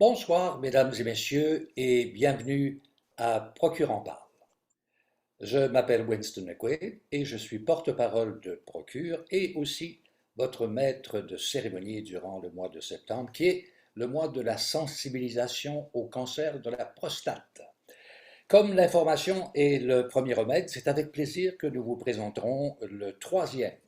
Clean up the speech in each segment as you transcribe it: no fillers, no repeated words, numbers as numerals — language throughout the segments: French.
Bonsoir, mesdames et messieurs, et bienvenue à Procure en parle. Je m'appelle Winston McQuaid et je suis porte-parole de Procure et aussi votre maître de cérémonie durant le mois de septembre, qui est le mois de la sensibilisation au cancer de la prostate. Comme l'information est le premier remède, c'est avec plaisir que nous vous présenterons le troisième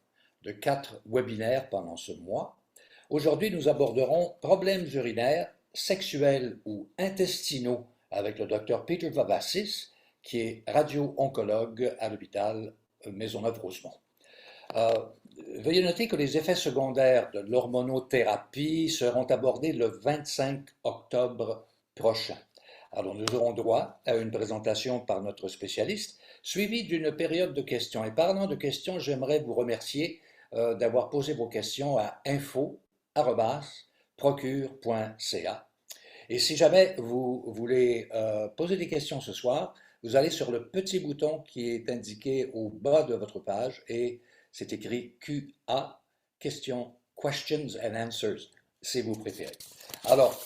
de 4 webinaires pendant ce mois. Aujourd'hui, nous aborderons problèmes urinaires, sexuels ou intestinaux avec le docteur Peter Vavassis, qui est radio-oncologue à l'hôpital Maisonneuve-Rosemont. Euh, Veuillez noter que les effets secondaires de l'hormonothérapie seront abordés le 25 octobre prochain. Alors, nous aurons droit à une présentation par notre spécialiste, suivie d'une période de questions. Et parlant de questions, j'aimerais vous remercier d'avoir posé vos questions à info@procure.ca. Et si jamais vous voulez poser des questions ce soir, vous allez sur le petit bouton qui est indiqué au bas de votre page et c'est écrit QA, questions, questions and answers, si vous préférez. Alors,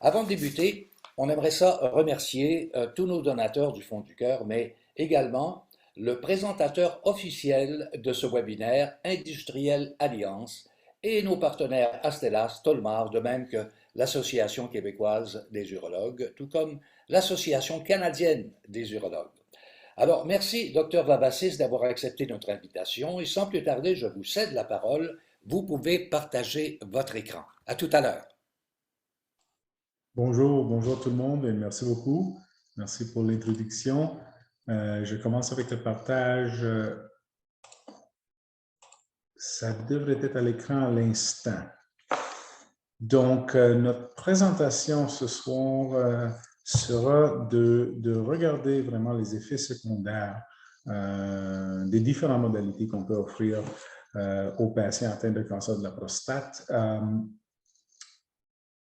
avant de débuter, on aimerait ça remercier tous nos donateurs du fond du cœur, mais également le présentateur officiel de ce webinaire, Industriel Alliance, et nos partenaires Astellas, Tolmar, de même que l'Association québécoise des urologues, tout comme l'Association canadienne des urologues. Alors, merci, Dr Vavassis, d'avoir accepté notre invitation et sans plus tarder, je vous cède la parole. Vous pouvez partager votre écran. À tout à l'heure. Bonjour tout le monde et merci beaucoup. Merci pour l'introduction. Je commence avec le partage. Ça devrait être à l'écran à l'instant. Donc, notre présentation ce soir sera de regarder vraiment les effets secondaires des différentes modalités qu'on peut offrir aux patients atteints de cancer de la prostate.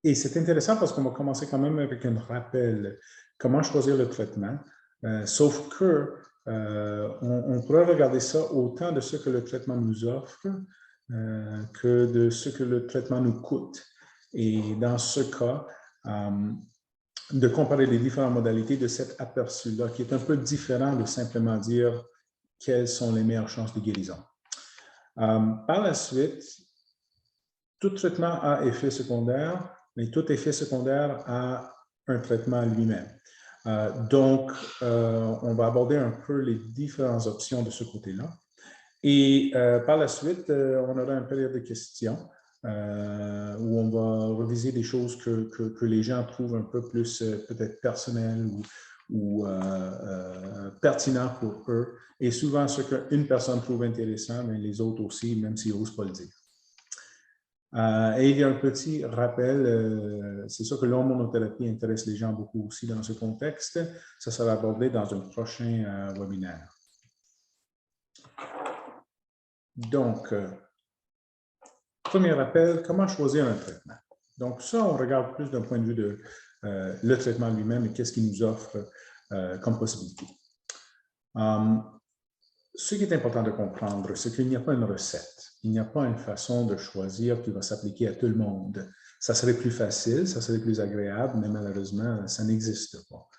Et c'est intéressant parce qu'on va commencer quand même avec un rappel. Comment choisir le traitement? Sauf que on pourrait regarder ça autant de ce que le traitement nous offre que de ce que le traitement nous coûte. Et dans ce cas, de comparer les différentes modalités de cet aperçu-là, qui est un peu différent de simplement dire quelles sont les meilleures chances de guérison. Par la suite, tout traitement a effet secondaire, mais tout effet secondaire a un traitement lui-même. Donc, on va aborder un peu les différentes options de ce côté-là. Et par la suite, on aura une période de questions où on va reviser des choses que les gens trouvent un peu plus peut-être personnelles ou pertinentes pour eux. Et souvent, ce qu'une personne trouve intéressant, mais les autres aussi, même s'ils n'osent pas le dire. Et il y a un petit rappel, c'est sûr que l'hormonothérapie intéresse les gens beaucoup aussi dans ce contexte. Ça sera abordé dans un prochain webinaire. Donc, premier rappel, comment choisir un traitement? Donc ça, on regarde plus d'un point de vue de le traitement lui-même et qu'est-ce qu'il nous offre comme possibilité. Ce qui est important de comprendre, c'est qu'il n'y a pas une recette. Il n'y a pas une façon de choisir qui va s'appliquer à tout le monde. Ça serait plus facile, ça serait plus agréable, mais malheureusement, ça n'existe pas.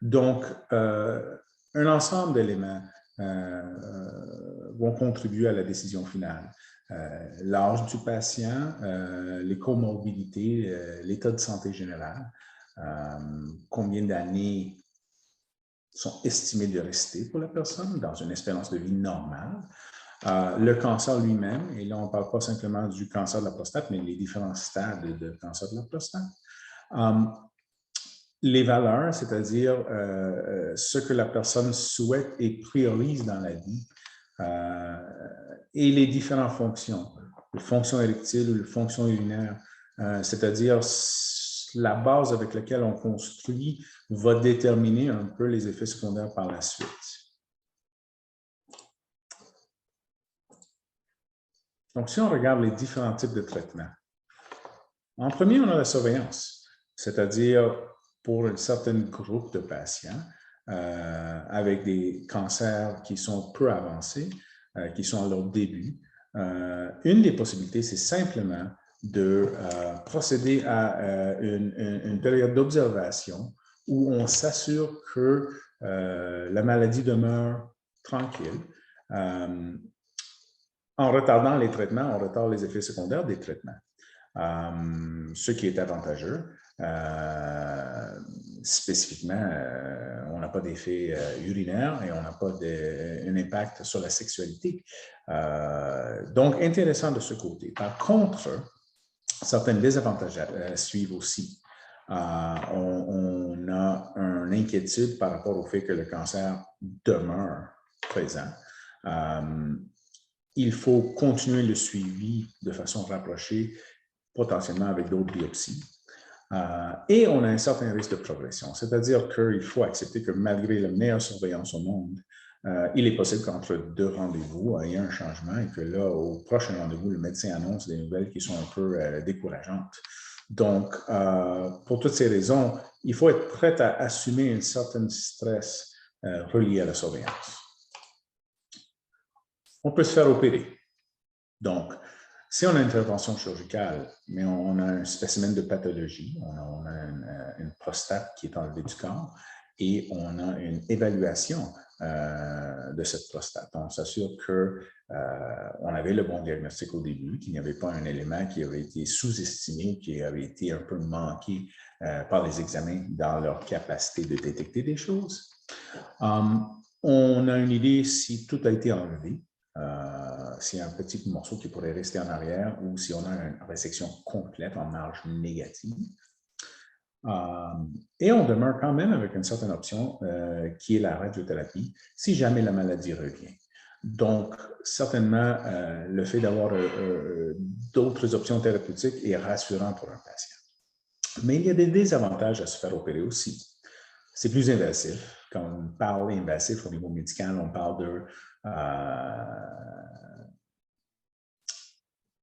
Donc, un ensemble d'éléments vont contribuer à la décision finale. L'âge du patient, les comorbidités, l'état de santé général, combien d'années sont estimés de rester pour la personne dans une espérance de vie normale. Le cancer lui-même, et là on ne parle pas simplement du cancer de la prostate, mais les différents stades de cancer de la prostate. Les valeurs, c'est-à-dire ce que la personne souhaite et priorise dans la vie, et les différentes fonctions, les fonctions érectiles ou les fonctions urinaires, c'est-à-dire la base avec laquelle on construit va déterminer un peu les effets secondaires par la suite. Donc, si on regarde les différents types de traitements, en premier, on a la surveillance, c'est-à-dire pour un certain groupe de patients avec des cancers qui sont peu avancés, qui sont à leur début. Une des possibilités, c'est simplement de procéder à une période d'observation où on s'assure que la maladie demeure tranquille. En retardant les traitements, on retarde les effets secondaires des traitements, ce qui est avantageux. Spécifiquement, on n'a pas d'effet urinaire et on n'a pas un impact sur la sexualité. Donc, intéressant de ce côté. Par contre, certains désavantages suivent aussi. On a une inquiétude par rapport au fait que le cancer demeure présent. Il faut continuer le suivi de façon rapprochée, potentiellement avec d'autres biopsies. Et on a un certain risque de progression, c'est-à-dire qu'il faut accepter que malgré la meilleure surveillance au monde, il est possible qu'entre deux rendez-vous, il y ait un changement et que là, au prochain rendez-vous, le médecin annonce des nouvelles qui sont un peu décourageantes. Donc, pour toutes ces raisons, il faut être prêt à assumer un certain stress relié à la surveillance. On peut se faire opérer. Donc, si on a une intervention chirurgicale, mais on a un spécimen de pathologie, on a une prostate qui est enlevée du corps et on a une évaluation de cette prostate. On s'assure qu'on avait le bon diagnostic au début, qu'il n'y avait pas un élément qui avait été sous-estimé, qui avait été un peu manqué par les examens dans leur capacité de détecter des choses. On a une idée si tout a été enlevé. S'il y a un petit morceau qui pourrait rester en arrière ou si on a une résection complète en marge négative. Et on demeure quand même avec une certaine option qui est la radiothérapie si jamais la maladie revient. Donc, certainement, le fait d'avoir d'autres options thérapeutiques est rassurant pour un patient. Mais il y a des désavantages à se faire opérer aussi. C'est plus invasif. Quand on parle invasif au niveau médical, on parle de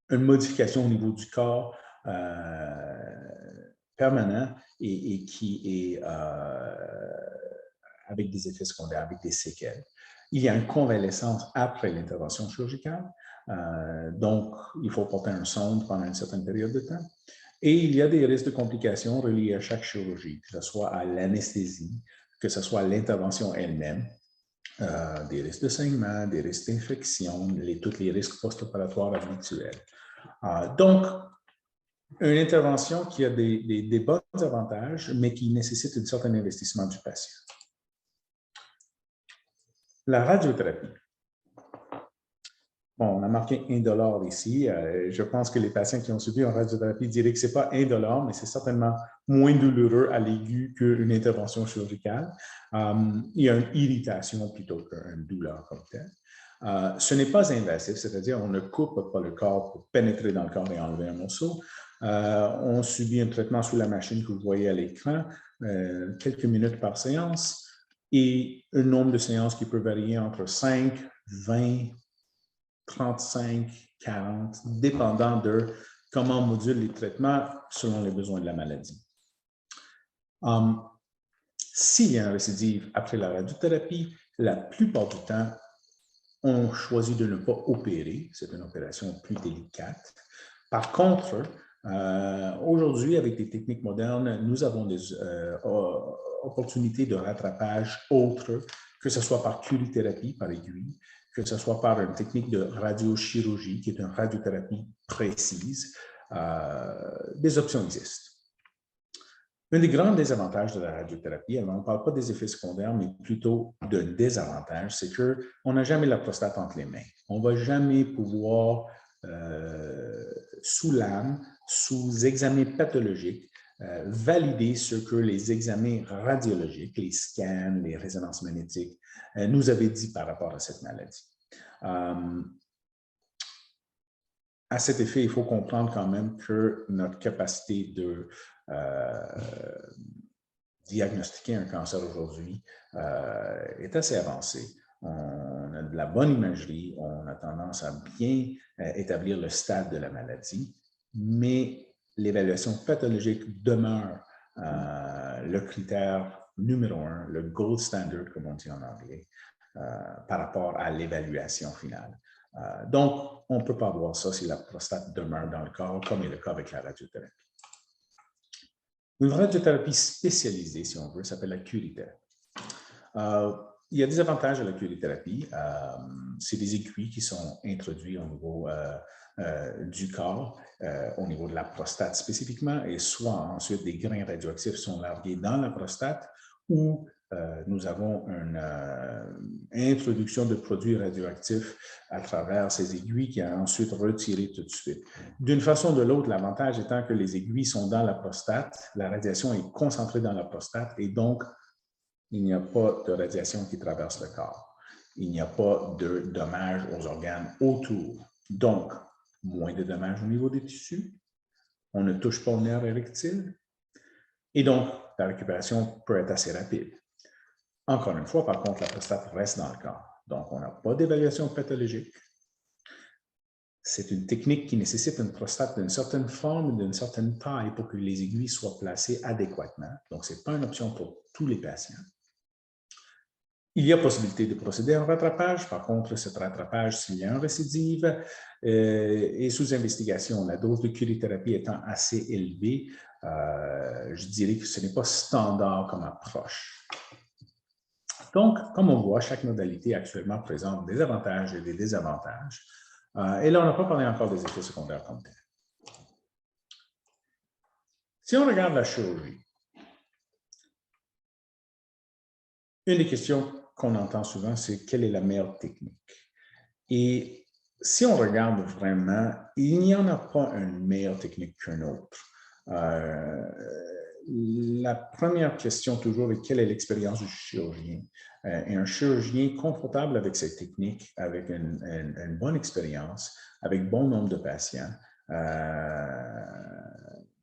une modification au niveau du corps permanent et qui est avec des effets secondaires, avec des séquelles. Il y a une convalescence après l'intervention chirurgicale, donc il faut porter un sonde pendant une certaine période de temps. Et il y a des risques de complications reliés à chaque chirurgie, que ce soit à l'anesthésie, que ce soit à l'intervention elle-même, des risques de saignement, des risques d'infection, tous les risques post-opératoires habituels. Donc, une intervention qui a des bons avantages, mais qui nécessite un certain investissement du patient. La radiothérapie. Bon, on a marqué indolore ici. Je pense que les patients qui ont subi une radiothérapie diraient que ce n'est pas indolore, mais c'est certainement moins douloureux à l'aigu qu'une intervention chirurgicale. Il y a une irritation plutôt qu'une douleur comme telle. Ce n'est pas invasif, c'est-à-dire on ne coupe pas le corps pour pénétrer dans le corps et enlever un morceau. On subit un traitement sous la machine que vous voyez à l'écran, quelques minutes par séance, et un nombre de séances qui peut varier entre 5, 20, 35, 40, dépendant de comment on module les traitements selon les besoins de la maladie. S'il y a un récidive après la radiothérapie, la plupart du temps, on choisit de ne pas opérer. C'est une opération plus délicate. Par contre, aujourd'hui, avec des techniques modernes, nous avons des opportunités de rattrapage autres, que ce soit par curithérapie, par aiguille, que ce soit par une technique de radiochirurgie, qui est une radiothérapie précise. Des options existent. Un des grands désavantages de la radiothérapie, alors on ne parle pas des effets secondaires, mais plutôt de désavantages, c'est qu'on n'a jamais la prostate entre les mains. On ne va jamais pouvoir, sous lame, sous examen pathologique, valider ce que les examens radiologiques, les scans, les résonances magnétiques, nous avaient dit par rapport à cette maladie. À cet effet, il faut comprendre quand même que notre capacité de diagnostiquer un cancer aujourd'hui est assez avancée. On a de la bonne imagerie, on a tendance à bien établir le stade de la maladie, mais l'évaluation pathologique demeure le critère numéro 1, le gold standard, comme on dit en anglais, par rapport à l'évaluation finale. Donc, on ne peut pas voir ça si la prostate demeure dans le corps, comme est le cas avec la radiothérapie. Une radiothérapie spécialisée, si on veut, s'appelle la curithérapie. Il y a des avantages à la curithérapie. C'est des aiguilles qui sont introduits au niveau du corps, au niveau de la prostate spécifiquement, et soit ensuite des grains radioactifs sont largués dans la prostate, ou nous avons une introduction de produits radioactifs à travers ces aiguilles qui est ensuite retirée tout de suite. D'une façon ou de l'autre, l'avantage étant que les aiguilles sont dans la prostate, la radiation est concentrée dans la prostate et donc il n'y a pas de radiation qui traverse le corps. Il n'y a pas de dommages aux organes autour. Donc, moins de dommages au niveau des tissus. On ne touche pas au nerf érectile. Et donc, la récupération peut être assez rapide. Encore une fois, par contre, la prostate reste dans le corps. Donc, on n'a pas d'évaluation pathologique. C'est une technique qui nécessite une prostate d'une certaine forme, d'une certaine taille pour que les aiguilles soient placées adéquatement. Donc, ce n'est pas une option pour tous les patients. Il y a possibilité de procéder à un rattrapage. Par contre, ce rattrapage, s'il y a un récidive, et sous investigation, la dose de curithérapie étant assez élevée, je dirais que ce n'est pas standard comme approche. Donc, comme on voit, chaque modalité actuellement présente des avantages et des désavantages. Et là, on n'a pas parlé encore des effets secondaires comme tels. Si on regarde la chirurgie, une des questions qu'on entend souvent, c'est quelle est la meilleure technique? Et si on regarde vraiment, il n'y en a pas une meilleure technique qu'une autre. La première question toujours est quelle est l'expérience du chirurgien? Et un chirurgien confortable avec cette technique, avec une bonne expérience, avec bon nombre de patients,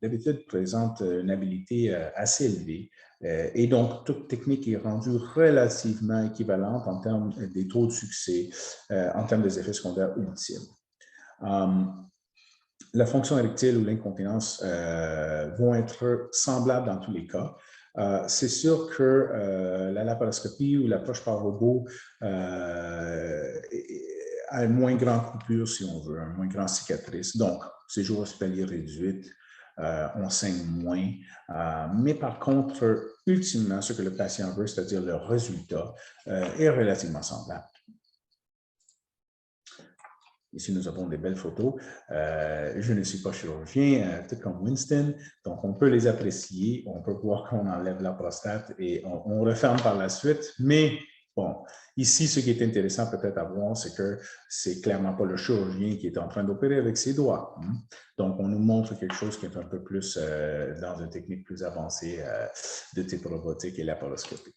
d'habitude présente une habilité assez élevée. Et donc, toute technique est rendue relativement équivalente en termes des taux de succès, en termes des effets secondaires ultimes. La fonction érectile ou l'incontinence vont être semblables dans tous les cas. C'est sûr que la laparoscopie ou l'approche par robot a une moins grande coupure, si on veut, une moins grande cicatrice. Donc, séjour hospitalier réduit, on saigne moins. Mais par contre, ultimement, ce que le patient veut, c'est-à-dire le résultat, est relativement semblable. Ici, nous avons des belles photos. Je ne suis pas chirurgien, tout comme Winston, donc on peut les apprécier. On peut voir qu'on enlève la prostate et on referme par la suite. Mais bon, ici, ce qui est intéressant peut-être à voir, c'est que c'est clairement pas le chirurgien qui est en train d'opérer avec ses doigts. Donc, on nous montre quelque chose qui est un peu plus dans une technique plus avancée de type robotique et laparoscopique.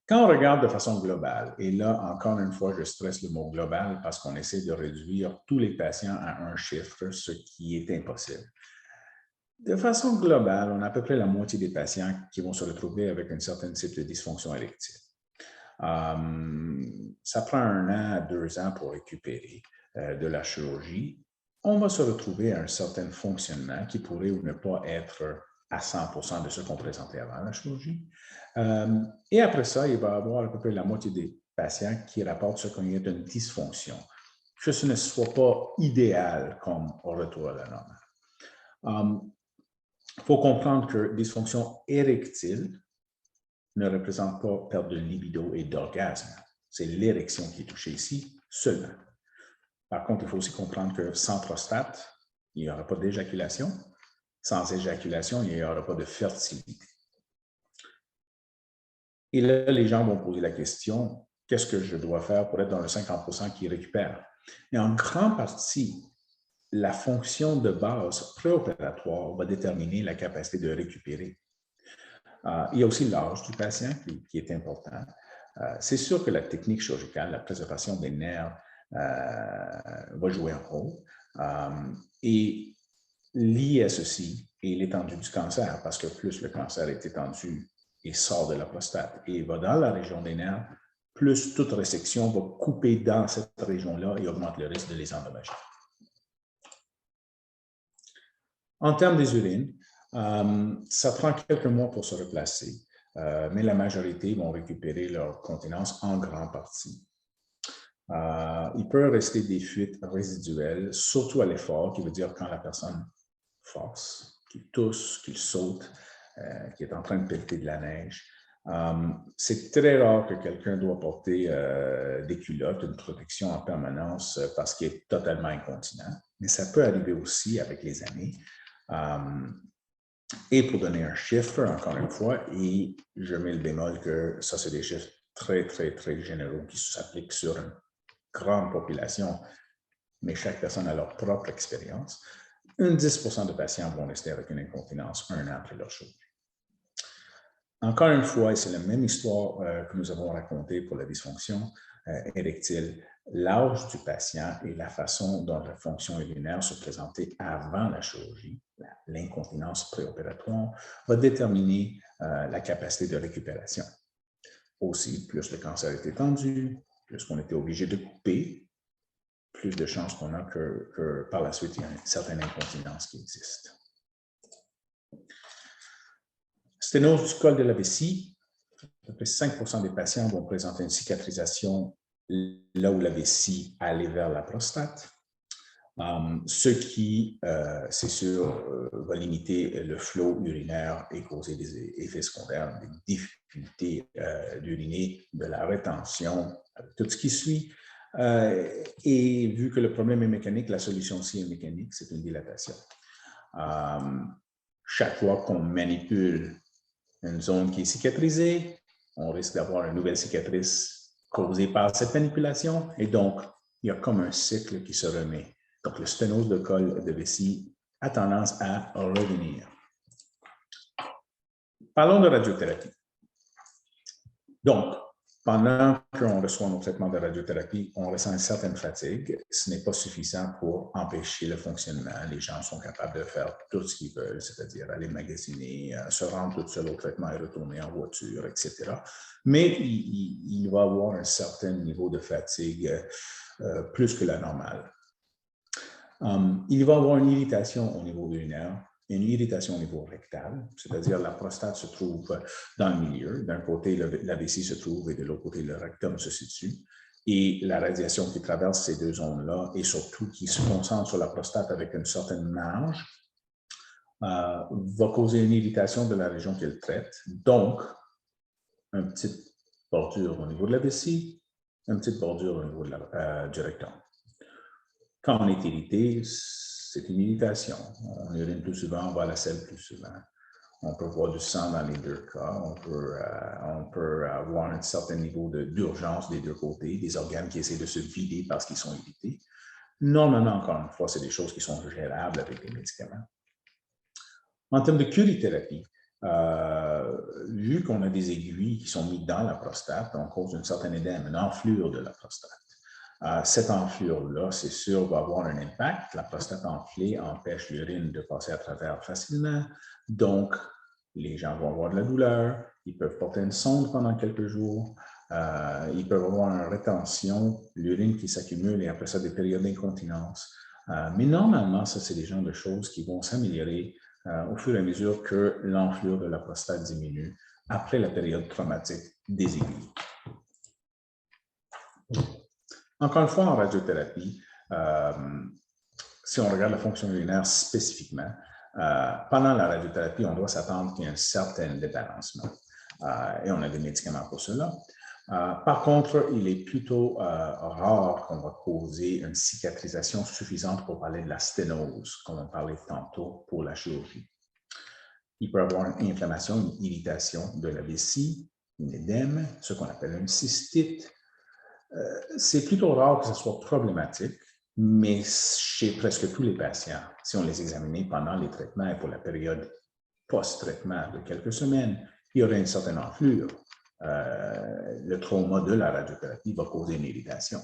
Quand on regarde de façon globale, et là, encore une fois, je stresse le mot global parce qu'on essaie de réduire tous les patients à un chiffre, ce qui est impossible. De façon globale, on a à peu près la moitié des patients qui vont se retrouver avec une certaine type de dysfonction érectile. Ça prend 1 an à 2 ans pour récupérer de la chirurgie. On va se retrouver à un certain fonctionnement qui pourrait ou ne pas être à 100% de ce qu'on présentait avant la chirurgie. Et après ça, il va y avoir à peu près la moitié des patients qui rapportent ce qu'on est une dysfonction, que ce ne soit pas idéal comme retour à la normale. Il faut comprendre que dysfonction érectile ne représente pas perte de libido et d'orgasme. C'est l'érection qui est touchée ici seulement. Par contre, il faut aussi comprendre que sans prostate, il n'y aura pas d'éjaculation. Sans éjaculation, il n'y aura pas de fertilité. Et là, les gens vont poser la question, qu'est-ce que je dois faire pour être dans le 50% qui récupère? Et en grande partie, la fonction de base préopératoire va déterminer la capacité de récupérer. Il y a aussi l'âge du patient qui est important. C'est sûr que la technique chirurgicale, la préservation des nerfs, va jouer un rôle. Et lié à ceci est l'étendue du cancer, parce que plus le cancer est étendu et sort de la prostate et va dans la région des nerfs, plus toute résection va couper dans cette région-là et augmente le risque de les endommager. En termes des urines, ça prend quelques mois pour se replacer, mais la majorité vont récupérer leur continence en grande partie. Il peut rester des fuites résiduelles, surtout à l'effort, qui veut dire quand la personne force, qu'il tousse, qu'il saute, qu'il est en train de pelleter de la neige. C'est très rare que quelqu'un doit porter des culottes, une protection en permanence parce qu'il est totalement incontinent, mais ça peut arriver aussi avec les années. Et pour donner un chiffre, encore une fois, et je mets le bémol que ça, c'est des chiffres très, très, très généraux qui s'appliquent sur une grande population, mais chaque personne a leur propre expérience. 10% de patients vont rester avec une incontinence 1 an après leur chirurgie. Encore une fois, et c'est la même histoire que nous avons racontée pour la dysfonction érectile, l'âge du patient et la façon dont la fonction urinaire se présentait avant la chirurgie, l'incontinence préopératoire, va déterminer la capacité de récupération. Aussi, plus le cancer est étendu, plus qu'on était obligé de couper, plus de chances qu'on a que par la suite, il y a une certaine incontinence qui existe. Sténose du col de la vessie, à peu près 5% des patients vont présenter une cicatrisation là où la vessie allait vers la prostate. Ce qui, c'est sûr, va limiter le flot urinaire et causer des effets secondaires, des difficultés d'uriner, de la rétention, tout ce qui suit. Et vu que le problème est mécanique, la solution aussi est mécanique, c'est une dilatation. Chaque fois qu'on manipule une zone qui est cicatrisée, on risque d'avoir une nouvelle cicatrice causée par cette manipulation, et donc, il y a comme un cycle qui se remet. Donc, le sténose de col de vessie a tendance à revenir. Parlons de radiothérapie. Donc, pendant qu'on reçoit nos traitements de radiothérapie, on ressent une certaine fatigue. Ce n'est pas suffisant pour empêcher le fonctionnement. Les gens sont capables de faire tout ce qu'ils veulent, c'est-à-dire aller magasiner, se rendre tout seul au traitement et retourner en voiture, etc. Mais il va avoir un certain niveau de fatigue plus que la normale. Il va avoir une irritation au niveau urinaire, une irritation au niveau rectal, c'est-à-dire la prostate se trouve dans le milieu. D'un côté, la vessie se trouve et de l'autre côté, le rectum se situe. Et la radiation qui traverse ces deux zones-là et surtout qui se concentre sur la prostate avec une certaine marge va causer une irritation de la région qu'elle traite. Donc, une petite bordure au niveau de la vessie, une petite bordure au niveau de du rectum. Quand on est irrité, c'est une irritation. On urine plus souvent, on va à la selle plus souvent. On peut voir du sang dans les deux cas. On peut avoir un certain niveau d'urgence des deux côtés, des organes qui essaient de se vider parce qu'ils sont irrités. Normalement, encore une fois, c'est des choses qui sont gérables avec des médicaments. En termes de curithérapie, vu qu'on a des aiguilles qui sont mises dans la prostate, on cause une certaine édème, une enflure de la prostate. Cette enflure-là, c'est sûr, va avoir un impact. La prostate enflée empêche l'urine de passer à travers facilement. Donc, les gens vont avoir de la douleur. Ils peuvent porter une sonde pendant quelques jours. Ils peuvent avoir une rétention, l'urine qui s'accumule et après ça, des périodes d'incontinence. Mais normalement, ça, c'est des genres de choses qui vont s'améliorer au fur et à mesure que l'enflure de la prostate diminue après la période traumatique des aiguilles. Encore une fois, en radiothérapie, si on regarde la fonction urinaire spécifiquement, pendant la radiothérapie, on doit s'attendre qu'il y ait un certain débalancement. Et on a des médicaments pour cela. Par contre, il est plutôt rare qu'on va causer une cicatrisation suffisante pour parler de la sténose, comme on parlait tantôt pour la chirurgie. Il peut y avoir une inflammation, une irritation de la vessie, une édème, ce qu'on appelle une cystite. C'est plutôt rare que ce soit problématique, mais chez presque tous les patients, si on les examinait pendant les traitements et pour la période post-traitement de quelques semaines, il y aurait une certaine enflure. Le trauma de la radiothérapie va causer une irritation.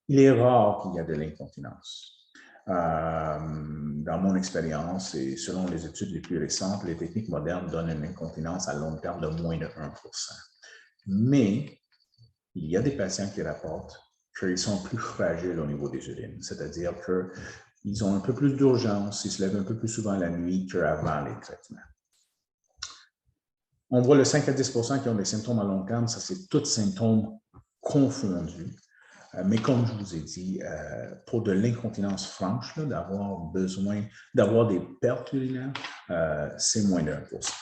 Il est rare qu'il y ait de l'incontinence. Dans mon expérience et selon les études les plus récentes, les techniques modernes donnent une incontinence à long terme de moins de 1%. Mais il y a des patients qui rapportent qu'ils sont plus fragiles au niveau des urines, c'est-à-dire qu'ils ont un peu plus d'urgence, ils se lèvent un peu plus souvent la nuit qu'avant les traitements. On voit le 5 à 10% qui ont des symptômes à long terme, ça c'est tous symptômes confondus. Mais comme je vous ai dit, pour de l'incontinence franche, d'avoir besoin d'avoir des pertes urinaires, c'est moins de 1%.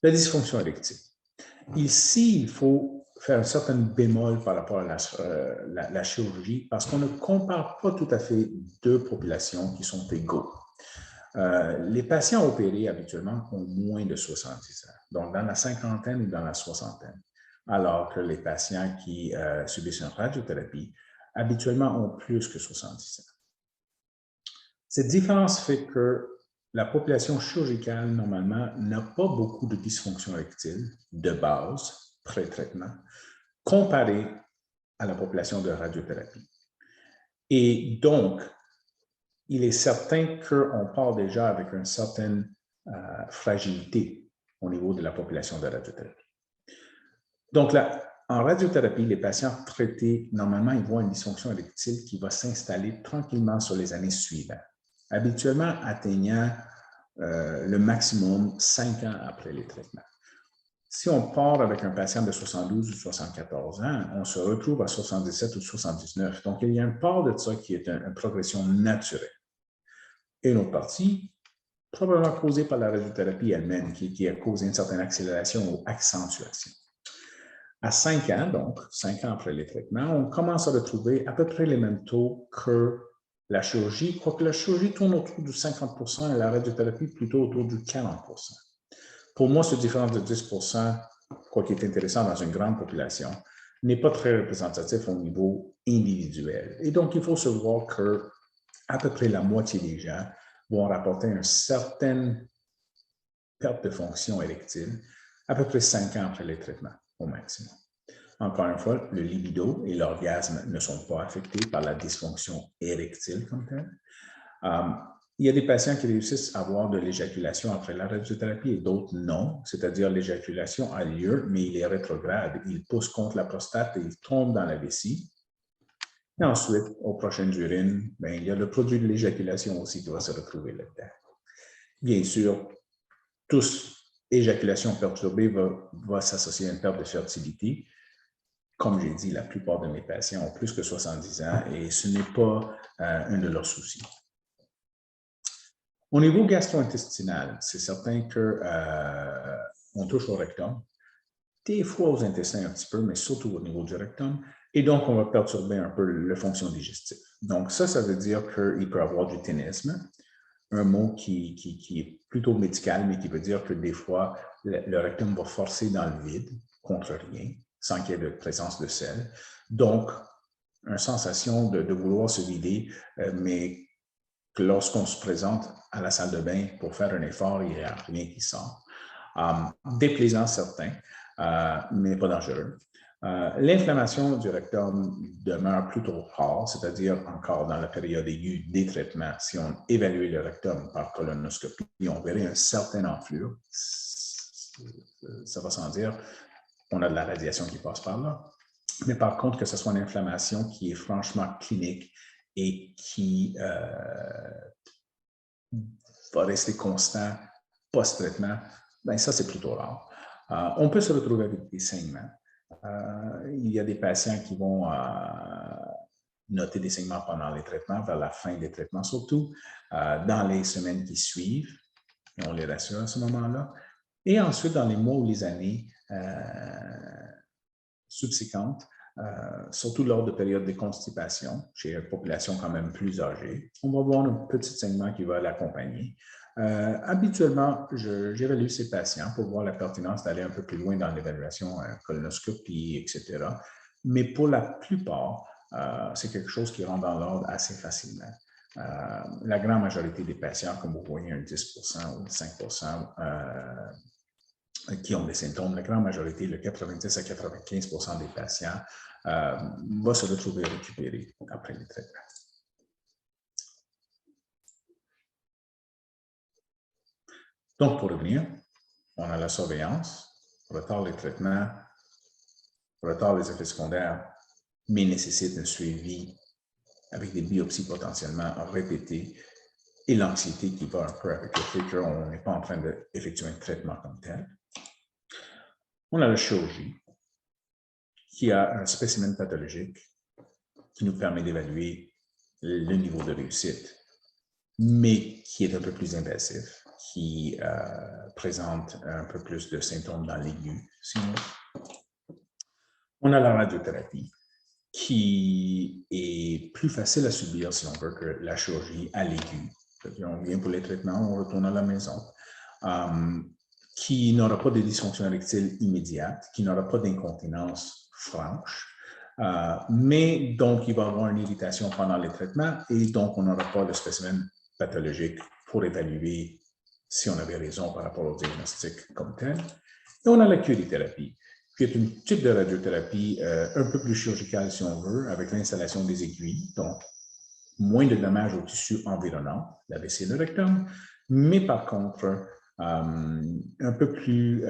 La dysfonction érectile. Ici, il faut faire un certain bémol par rapport à la chirurgie parce qu'on ne compare pas tout à fait deux populations qui sont égaux. Les patients opérés habituellement ont moins de 70 ans, donc dans la cinquantaine ou dans la soixantaine, alors que les patients qui subissent une radiothérapie habituellement ont plus que 70 ans. Cette différence fait que la population chirurgicale, normalement, n'a pas beaucoup de dysfonction érectile de base, pré-traitement, comparée à la population de radiothérapie. Et donc, il est certain qu'on part déjà avec une certaine fragilité au niveau de la population de radiothérapie. Donc, là, en radiothérapie, les patients traités, normalement, ils voient une dysfonction érectile qui va s'installer tranquillement sur les années suivantes, habituellement atteignant le maximum 5 ans après les traitements. Si on part avec un patient de 72 ou 74 ans, on se retrouve à 77 ou 79. Donc, il y a une part de ça qui est une progression naturelle. Et une autre partie, probablement causée par la radiothérapie elle-même, qui a causé une certaine accélération ou accentuation. À 5 ans, donc 5 ans après les traitements, on commence à retrouver à peu près les mêmes taux que la chirurgie, quoique la chirurgie tourne autour du 50% et la radiothérapie plutôt autour du 40%. Pour moi, cette différence de 10%, quoi qu'il est intéressant dans une grande population, n'est pas très représentatif au niveau individuel. Et donc, il faut se voir que à peu près la moitié des gens vont rapporter une certaine perte de fonction érectile à peu près 5 ans après les traitements au maximum. Encore une fois, le libido et l'orgasme ne sont pas affectés par la dysfonction érectile comme telle. Il y a des patients qui réussissent à avoir de l'éjaculation après la radiothérapie et d'autres non, c'est-à-dire l'éjaculation a lieu, mais il est rétrograde. Il pousse contre la prostate et il tombe dans la vessie. Et ensuite, aux prochaines urines, il y a le produit de l'éjaculation aussi qui va se retrouver là-dedans. Bien sûr, éjaculation perturbée va s'associer à une perte de fertilité. Comme j'ai dit, la plupart de mes patients ont plus que 70 ans et ce n'est pas un de leurs soucis. Au niveau gastro-intestinal, c'est certain qu'on touche au rectum, des fois aux intestins un petit peu, mais surtout au niveau du rectum, et donc on va perturber un peu la fonction digestive. Donc ça veut dire qu'il peut y avoir du ténisme, un mot qui est plutôt médical, mais qui veut dire que des fois, le rectum va forcer dans le vide, contre rien, sans qu'il y ait de présence de sel. Donc, une sensation de vouloir se vider, mais que lorsqu'on se présente à la salle de bain pour faire un effort, il n'y a rien qui sort. Déplaisant certain, mais pas dangereux. L'inflammation du rectum demeure plutôt rare, c'est-à-dire encore dans la période aiguë des traitements. Si on évaluait le rectum par colonoscopie, on verrait une certaine enflure. Ça va sans dire, on a de la radiation qui passe par là. Mais par contre, que ce soit une inflammation qui est franchement clinique et qui va rester constant post-traitement, ça, c'est plutôt rare. On peut se retrouver avec des saignements. Il y a des patients qui vont noter des saignements pendant les traitements, vers la fin des traitements surtout, dans les semaines qui suivent, et on les rassure à ce moment-là. Et ensuite, dans les mois ou les années subséquentes, surtout lors de périodes de constipation, chez une population quand même plus âgée, on va voir un petit saignement qui va l'accompagner. Habituellement, j'évalue ces patients pour voir la pertinence d'aller un peu plus loin dans l'évaluation colonoscopie, etc. Mais pour la plupart, c'est quelque chose qui rentre dans l'ordre assez facilement. La grande majorité des patients, comme vous voyez, un 10% ou 5% qui ont des symptômes, la grande majorité, le 90 à 95% des patients, va se retrouver récupérés après les traitements. Donc, pour revenir, on a la surveillance, retard les traitements, retard les effets secondaires, mais nécessite un suivi avec des biopsies potentiellement répétées et l'anxiété qui va un peu avec le fait qu'on n'est pas en train d'effectuer un traitement comme tel. On a la chirurgie. qui a un spécimen pathologique qui nous permet d'évaluer le niveau de réussite, mais qui est un peu plus invasif, qui présente un peu plus de symptômes dans l'aigu. On a la radiothérapie, qui est plus facile à subir, si on veut, que la chirurgie à l'aigu. On vient pour les traitements, on retourne à la maison, qui n'aura pas de dysfonction érectile immédiate, qui n'aura pas d'incontinence franche, mais donc il va y avoir une irritation pendant les traitements et donc on n'aura pas le spécimen pathologique pour évaluer si on avait raison par rapport au diagnostic comme tel. Et on a la curithérapie, qui est un type de radiothérapie un peu plus chirurgicale, si on veut, avec l'installation des aiguilles, donc moins de dommages au tissu environnant, la vessie et le rectum, mais par contre, un peu plus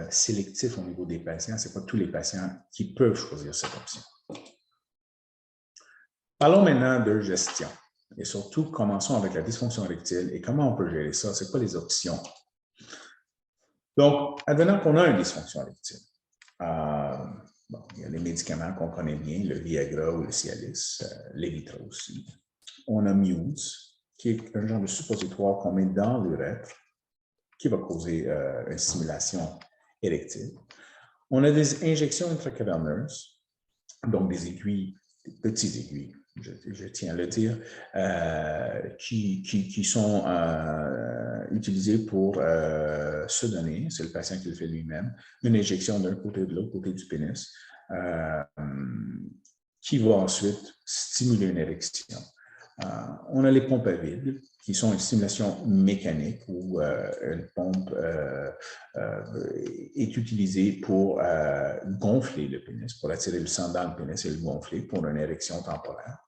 sélectif au niveau des patients. Ce n'est pas tous les patients qui peuvent choisir cette option. Parlons maintenant de gestion. Et surtout, commençons avec la dysfonction érectile et comment on peut gérer ça. C'est quoi les options? Donc, advenant qu'on a une dysfonction érectile, bon, il y a les médicaments qu'on connaît bien, le Viagra ou le Cialis, Levitra aussi. On a Muse, qui est un genre de suppositoire qu'on met dans l'urètre, qui va causer une stimulation érectile. On a des injections intracaverneuses, donc des aiguilles, des petites aiguilles, je tiens à le dire, qui sont utilisées pour se donner, c'est le patient qui le fait lui-même, une injection d'un côté ou de l'autre côté du pénis, qui va ensuite stimuler une érection. On a les pompes à vide, qui sont une stimulation mécanique où une pompe est utilisée pour gonfler le pénis, pour attirer le sang dans le pénis et le gonfler pour une érection temporaire.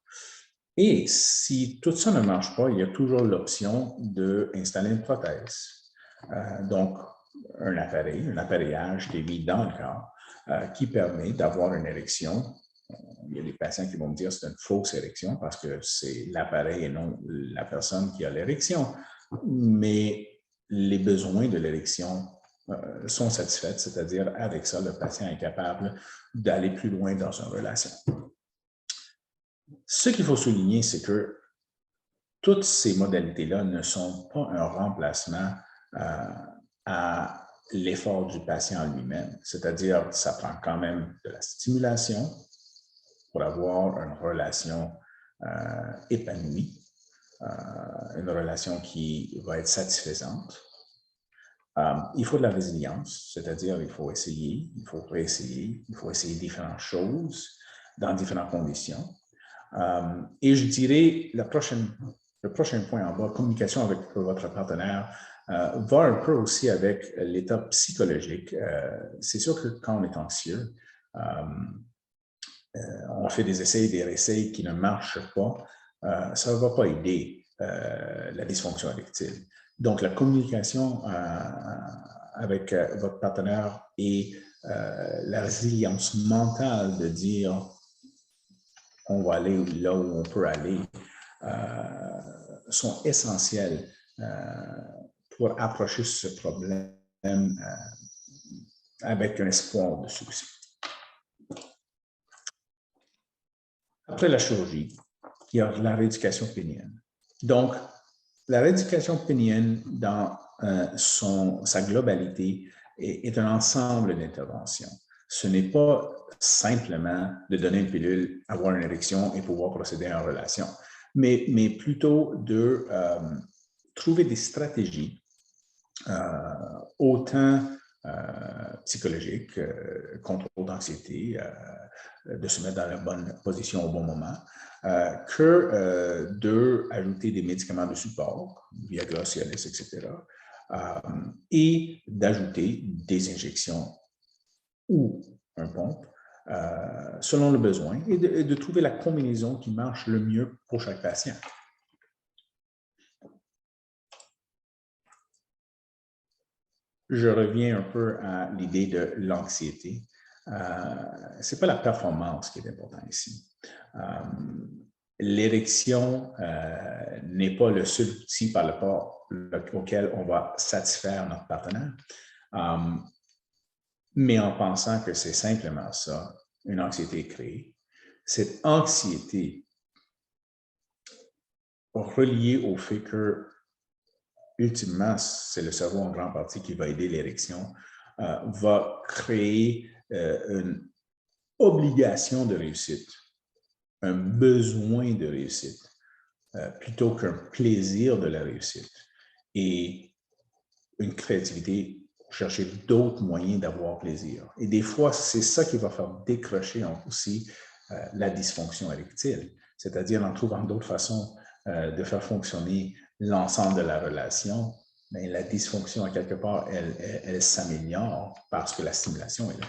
Et si tout ça ne marche pas, il y a toujours l'option d'installer une prothèse. Donc, un appareillage qui est mis dans le corps qui permet d'avoir une érection. Il y a des patients qui vont me dire que c'est une fausse érection parce que c'est l'appareil et non la personne qui a l'érection. Mais les besoins de l'érection sont satisfaits, c'est-à-dire avec ça, le patient est capable d'aller plus loin dans une relation. Ce qu'il faut souligner, c'est que toutes ces modalités-là ne sont pas un remplacement à l'effort du patient lui-même. C'est-à-dire que ça prend quand même de la stimulation pour avoir une relation épanouie, une relation qui va être satisfaisante. Il faut de la résilience, c'est-à-dire il faut essayer, il faut réessayer, il faut essayer différentes choses dans différentes conditions. Et je dirais, le prochain point en bas, communication avec votre partenaire, va un peu aussi avec l'état psychologique. C'est sûr que quand on est anxieux, on fait des essais et des réessais qui ne marchent pas, ça ne va pas aider la dysfonction érectile. Donc, la communication avec votre partenaire et la résilience mentale de dire on va aller là où on peut aller sont essentiels pour approcher ce problème avec un espoir de succès. Après la chirurgie, il y a la rééducation pénienne. Donc, la rééducation pénienne, dans sa globalité, est un ensemble d'interventions. Ce n'est pas simplement de donner une pilule, avoir une érection et pouvoir procéder en relation, mais plutôt de trouver des stratégies autant psychologiques, contrôle d'anxiété, de se mettre dans la bonne position au bon moment, que d'ajouter des médicaments de support, Viagra, Cialis, etc., et d'ajouter des injections ou un pompe selon le besoin et de trouver la combinaison qui marche le mieux pour chaque patient. Je reviens un peu à l'idée de l'anxiété. Ce n'est pas la performance qui est importante ici. L'érection n'est pas le seul outil par rapport auquel on va satisfaire notre partenaire. Mais en pensant que c'est simplement ça, une anxiété est créée. Cette anxiété reliée au fait que, ultimement, c'est le cerveau en grande partie qui va aider l'érection, va créer une obligation de réussite, un besoin de réussite, plutôt qu'un plaisir de la réussite. Et une créativité pour chercher d'autres moyens d'avoir plaisir. Et des fois, c'est ça qui va faire décrocher aussi la dysfonction érectile, c'est-à-dire en trouvant d'autres façons de faire fonctionner l'ensemble de la relation, mais la dysfonction, à quelque part, elle s'améliore parce que la stimulation est là.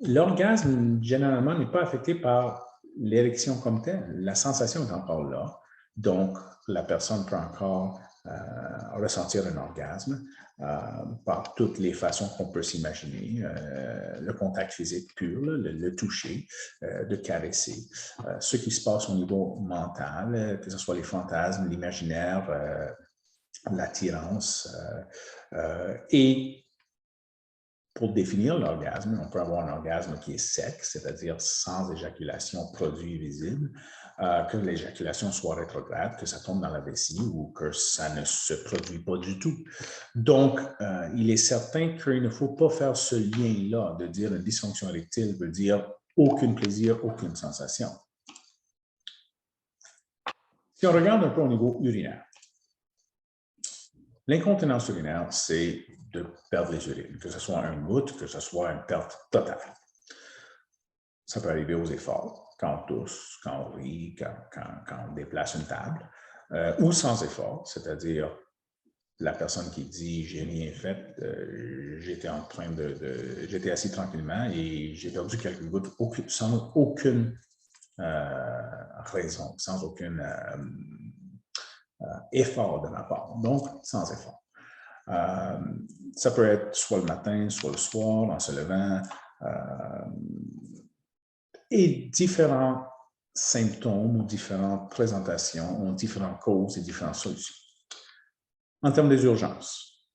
L'orgasme, généralement, n'est pas affecté par l'érection comme telle. La sensation est encore là. Donc, la personne peut encore ressentir un orgasme par toutes les façons qu'on peut s'imaginer. Le contact physique pur, le toucher, de caresser. Ce qui se passe au niveau mental, que ce soit les fantasmes, l'imaginaire, l'attirance. Et pour définir l'orgasme, on peut avoir un orgasme qui est sec, c'est-à-dire sans éjaculation produit visible, que l'éjaculation soit rétrograde, que ça tombe dans la vessie ou que ça ne se produit pas du tout. Donc, il est certain qu'il ne faut pas faire ce lien-là de dire une dysfonction érectile veut dire aucun plaisir, aucune sensation. Si on regarde un peu au niveau urinaire, l'incontinence urinaire, c'est de perdre les urines, que ce soit un goutte, que ce soit une perte totale. Ça peut arriver aux efforts, quand on tousse, quand on rit, quand on déplace une table, ou sans effort, c'est-à-dire la personne qui dit « j'ai rien fait, j'étais assis tranquillement et j'ai perdu quelques gouttes sans aucune raison, sans aucun effort de ma part, donc sans effort. Ça peut être soit le matin, soit le soir, en se levant, et différents symptômes ou différentes présentations ont différentes causes et différentes solutions. En termes des urgences,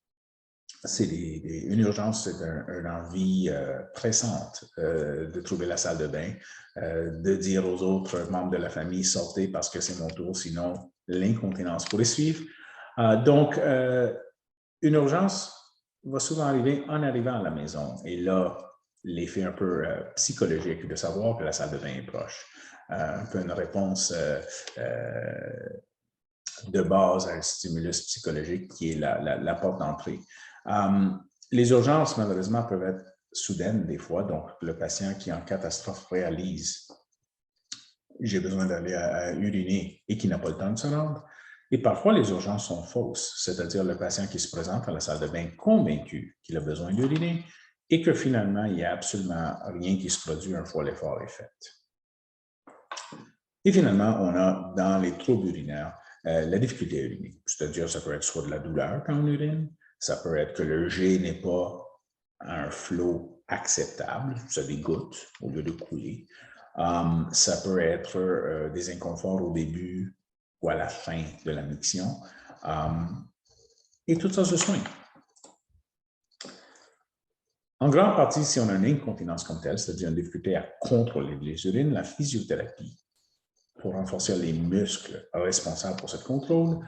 une urgence, c'est une envie pressante de trouver la salle de bain, de dire aux autres membres de la famille « sortez parce que c'est mon tour, sinon l'incontinence pourrait suivre ». Donc, une urgence va souvent arriver en arrivant à la maison. Et là, l'effet un peu psychologique de savoir que la salle de bain est proche. Un peu une réponse de base à un stimulus psychologique qui est la porte d'entrée. Les urgences, malheureusement, peuvent être soudaines des fois. Donc, le patient qui, en catastrophe, réalise « j'ai besoin d'aller uriner » et qui n'a pas le temps de se rendre. Et parfois, les urgences sont fausses, c'est-à-dire le patient qui se présente à la salle de bain convaincu qu'il a besoin d'uriner et que finalement, il n'y a absolument rien qui se produit une fois l'effort est fait. Et finalement, on a dans les troubles urinaires la difficulté à uriner, c'est-à-dire ça peut être soit de la douleur quand on urine, ça peut être que le jet n'est pas à un flot acceptable, ça dégoutte au lieu de couler. Ça peut être des inconforts au début ou à la fin de la miction. Et tout ça se soigne. En grande partie, si on a une incontinence comme telle, c'est-à-dire une difficulté à contrôler les urines, la physiothérapie pour renforcer les muscles responsables pour ce contrôle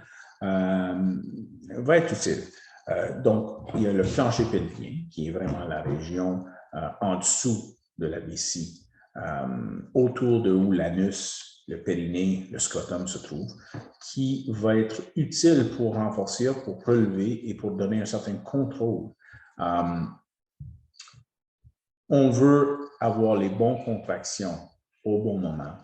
va être utile. Donc, il y a le plancher pelvien, qui est vraiment la région en dessous de la vessie, autour de où l'anus, le périnée, le scrotum se trouvent, qui va être utile pour renforcer, pour relever et pour donner un certain contrôle. On veut avoir les bonnes contractions au bon moment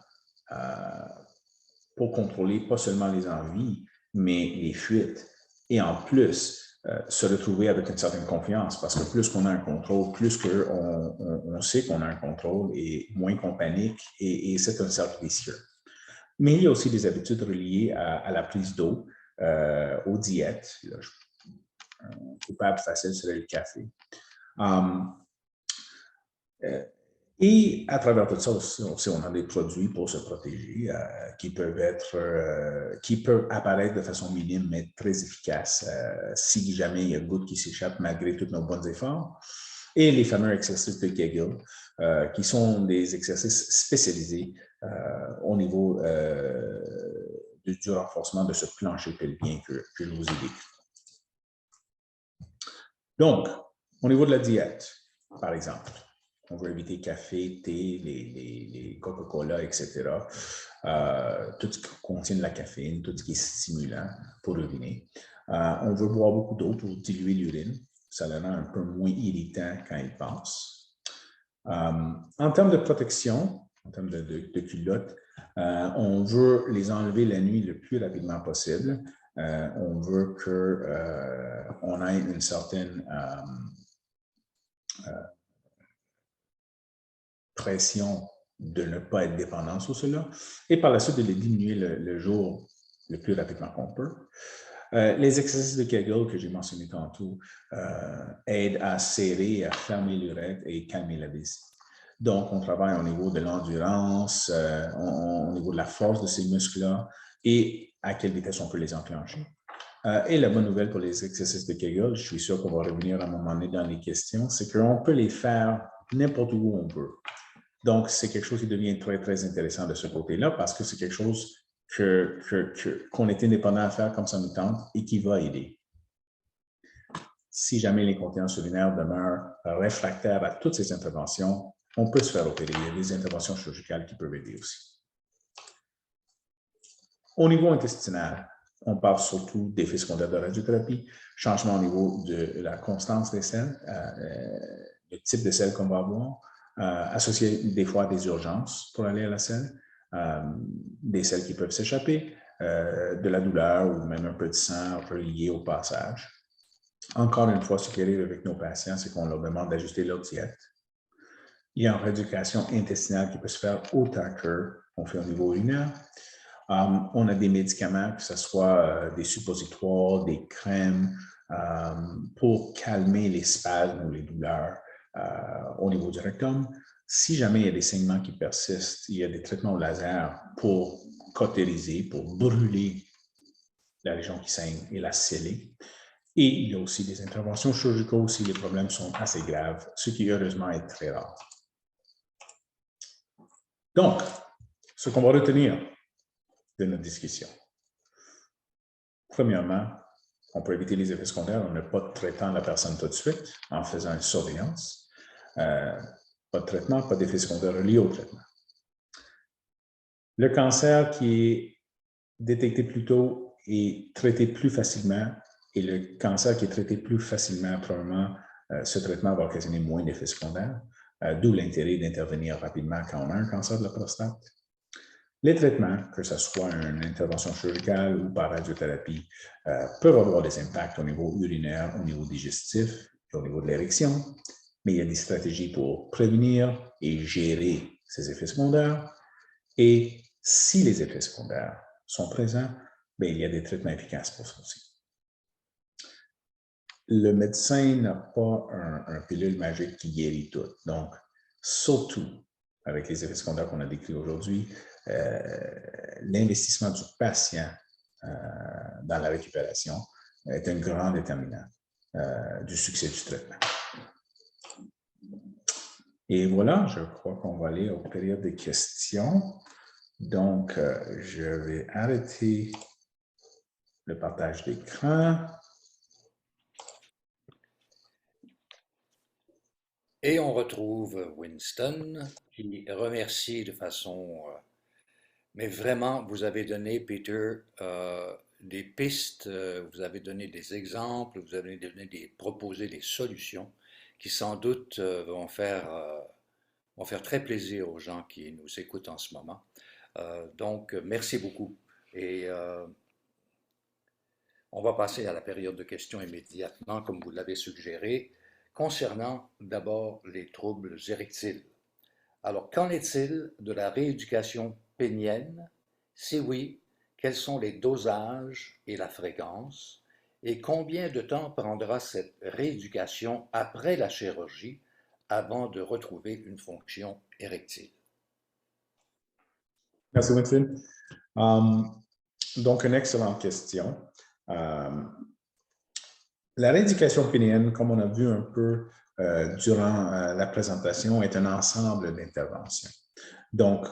pour contrôler pas seulement les envies, mais les fuites. Et en plus, se retrouver avec une certaine confiance, parce que plus qu'on a un contrôle, plus qu'on sait qu'on a un contrôle et moins qu'on panique, et c'est un cercle vicieux. Mais il y a aussi des habitudes reliées à la prise d'eau, aux diètes. Un coupable facile serait le café. Et à travers tout ça aussi, on a des produits pour se protéger qui peuvent apparaître de façon minime, mais très efficaces si jamais il y a une goutte qui s'échappe malgré tous nos bons efforts. et les fameux exercices de Kegel, qui sont des exercices spécialisés au niveau du renforcement de ce plancher pelvien que je vous ai décrit. Donc, au niveau de la diète, par exemple, on veut éviter café, thé, les Coca-Cola, etc. Tout ce qui contient de la caféine, tout ce qui est stimulant pour uriner. On veut boire beaucoup d'eau pour diluer l'urine. Ça le rend un peu moins irritant quand il passe. En termes de protection, en termes de culottes, on veut les enlever la nuit le plus rapidement possible. On veut qu'on ait une certaine pression de ne pas être dépendant sur cela, et par la suite de les diminuer le jour le plus rapidement qu'on peut. Les exercices de Kegel que j'ai mentionnés tantôt aident à serrer, à fermer l'urètre et calmer la vessie. Donc, on travaille au niveau de l'endurance, au niveau de la force de ces muscles-là et à quelle vitesse on peut les enclencher. Et la bonne nouvelle pour les exercices de Kegel, je suis sûr qu'on va revenir à un moment donné dans les questions, c'est qu'on peut les faire n'importe où on veut. Donc, c'est quelque chose qui devient très, très intéressant de ce côté-là parce que c'est quelque chose qu'on est indépendant à faire comme ça nous tente et qui va aider. Si jamais l'incontinence urinaire demeure réfractaire à toutes ces interventions, on peut se faire opérer. Il y a des interventions chirurgicales qui peuvent aider aussi. Au niveau intestinal, on parle surtout d'effets secondaires de radiothérapie, changement au niveau de la constance des selles, le type de selle qu'on va avoir, associé des fois à des urgences pour aller à la selle, des selles qui peuvent s'échapper, de la douleur ou même un peu de sang relié au passage. Encore une fois, ce qui arrive avec nos patients, c'est qu'on leur demande d'ajuster leur diète. Il y a une rééducation intestinale qui peut se faire autant qu'on fait au niveau urinaire. On a des médicaments, que ce soit des suppositoires, des crèmes, pour calmer les spasmes ou les douleurs au niveau du rectum. Si jamais il y a des saignements qui persistent, il y a des traitements au laser pour cautériser, pour brûler la région qui saigne et la sceller. Et il y a aussi des interventions chirurgicales si les problèmes sont assez graves, ce qui heureusement est très rare. Donc, ce qu'on va retenir de notre discussion. Premièrement, on peut éviter les effets secondaires en ne pas traitant la personne tout de suite, en faisant une surveillance. Pas de traitement, pas d'effets secondaires liés au traitement. Le cancer qui est détecté plus tôt et traité plus facilement, et le cancer qui est traité plus facilement, probablement, ce traitement va occasionner moins d'effets secondaires, d'où l'intérêt d'intervenir rapidement quand on a un cancer de la prostate. Les traitements, que ce soit une intervention chirurgicale ou par radiothérapie, peuvent avoir des impacts au niveau urinaire, au niveau digestif et au niveau de l'érection, mais il y a des stratégies pour prévenir et gérer ces effets secondaires. Et si les effets secondaires sont présents, bien, il y a des traitements efficaces pour ça aussi. Le médecin n'a pas un pilule magique qui guérit tout. Donc, surtout avec les effets secondaires qu'on a décrits aujourd'hui, l'investissement du patient dans la récupération est un grand déterminant du succès du traitement. Et voilà, je crois qu'on va aller au période des questions. Donc, je vais arrêter le partage d'écran. Et on retrouve Winston qui remercie de façon... mais vraiment, vous avez donné, Peter, des pistes, vous avez donné des exemples, vous avez proposé des solutions qui sans doute vont faire très plaisir aux gens qui nous écoutent en ce moment. Donc, merci beaucoup. Et on va passer à la période de questions immédiatement, comme vous l'avez suggéré, concernant d'abord les troubles érectiles. Alors, qu'en est-il de la rééducation pénienne? Si oui, quels sont les dosages et la fréquence? Et combien de temps prendra cette rééducation après la chirurgie avant de retrouver une fonction érectile? Merci, Winston. Donc, une excellente question. La rééducation pénienne, comme on a vu un peu durant la présentation est un ensemble d'interventions. Donc,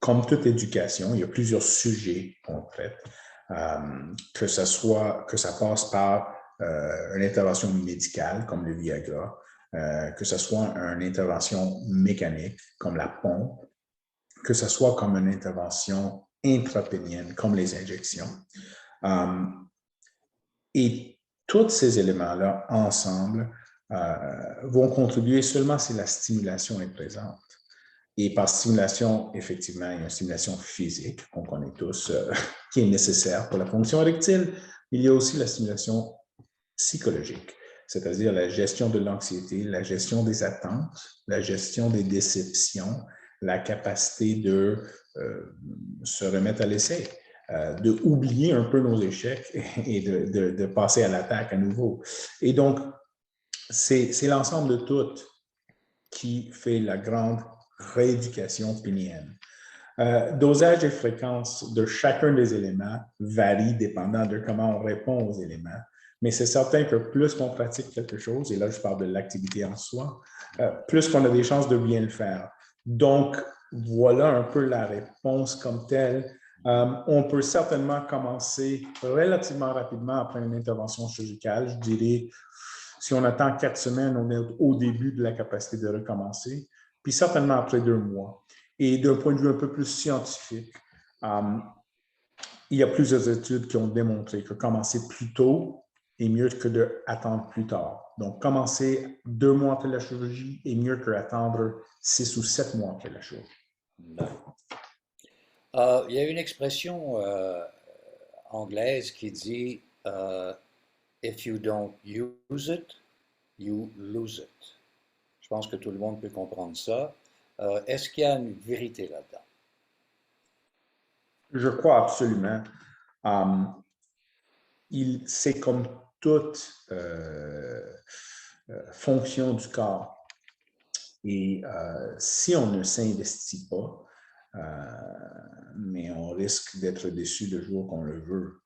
comme toute éducation, il y a plusieurs sujets qu'on traite, que ça passe par une intervention médicale comme le Viagra, que ce soit une intervention mécanique comme la pompe, que ce soit comme une intervention intrapénienne comme les injections. Et tous ces éléments-là, ensemble, vont contribuer seulement si la stimulation est présente. Et par stimulation, effectivement, il y a une stimulation physique qu'on connaît tous, qui est nécessaire pour la fonction érectile. Il y a aussi la stimulation psychologique, c'est-à-dire la gestion de l'anxiété, la gestion des attentes, la gestion des déceptions, la capacité de se remettre à l'essai, de oublier un peu nos échecs et de passer à l'attaque à nouveau. Et donc, c'est l'ensemble de tout qui fait la grande rééducation pénienne. Dosage et fréquence de chacun des éléments varie dépendant de comment on répond aux éléments, mais c'est certain que plus qu'on pratique quelque chose, et là je parle de l'activité en soi, plus qu'on a des chances de bien le faire. Donc, voilà un peu la réponse comme telle. On peut certainement commencer relativement rapidement après une intervention chirurgicale. Je dirais, si on attend 4 semaines, on est au début de la capacité de recommencer, puis certainement après 2 mois. Et d'un point de vue un peu plus scientifique, il y a plusieurs études qui ont démontré que commencer plus tôt est mieux que d'attendre plus tard. Donc, commencer 2 mois après la chirurgie est mieux qu'attendre 6 ou 7 mois après la chirurgie. Il y a une expression anglaise qui dit If you don't use it, you lose it. Je pense que tout le monde peut comprendre ça. Est-ce qu'il y a une vérité là-dedans? Je crois absolument. C'est comme toute fonction du corps. Et si on ne s'investit pas, mais on risque d'être déçu le jour qu'on le veut.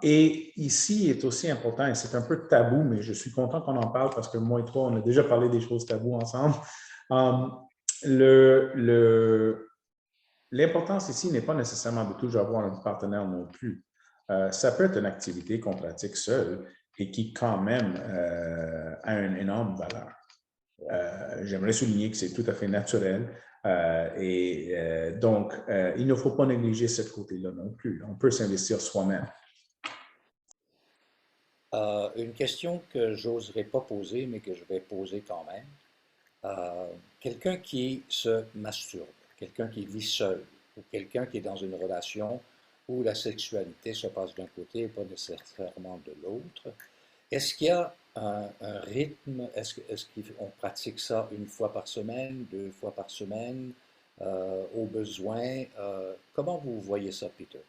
Et ici est aussi important, et c'est un peu tabou, mais je suis content qu'on en parle parce que moi et toi, on a déjà parlé des choses taboues ensemble. L'importance ici n'est pas nécessairement de toujours avoir un partenaire non plus. Ça peut être une activité qu'on pratique seul et qui quand même a une énorme valeur. J'aimerais souligner que c'est tout à fait naturel donc il ne faut pas négliger ce côté-là non plus. On peut s'investir soi-même. Une question que j'oserais pas poser, mais que je vais poser quand même. Quelqu'un qui se masturbe, quelqu'un qui vit seul, ou quelqu'un qui est dans une relation où la sexualité se passe d'un côté et pas nécessairement de l'autre, est-ce qu'il y a un rythme? Est-ce qu'on pratique ça une fois par semaine, 2 fois par semaine, au besoin? Comment vous voyez ça, Peter?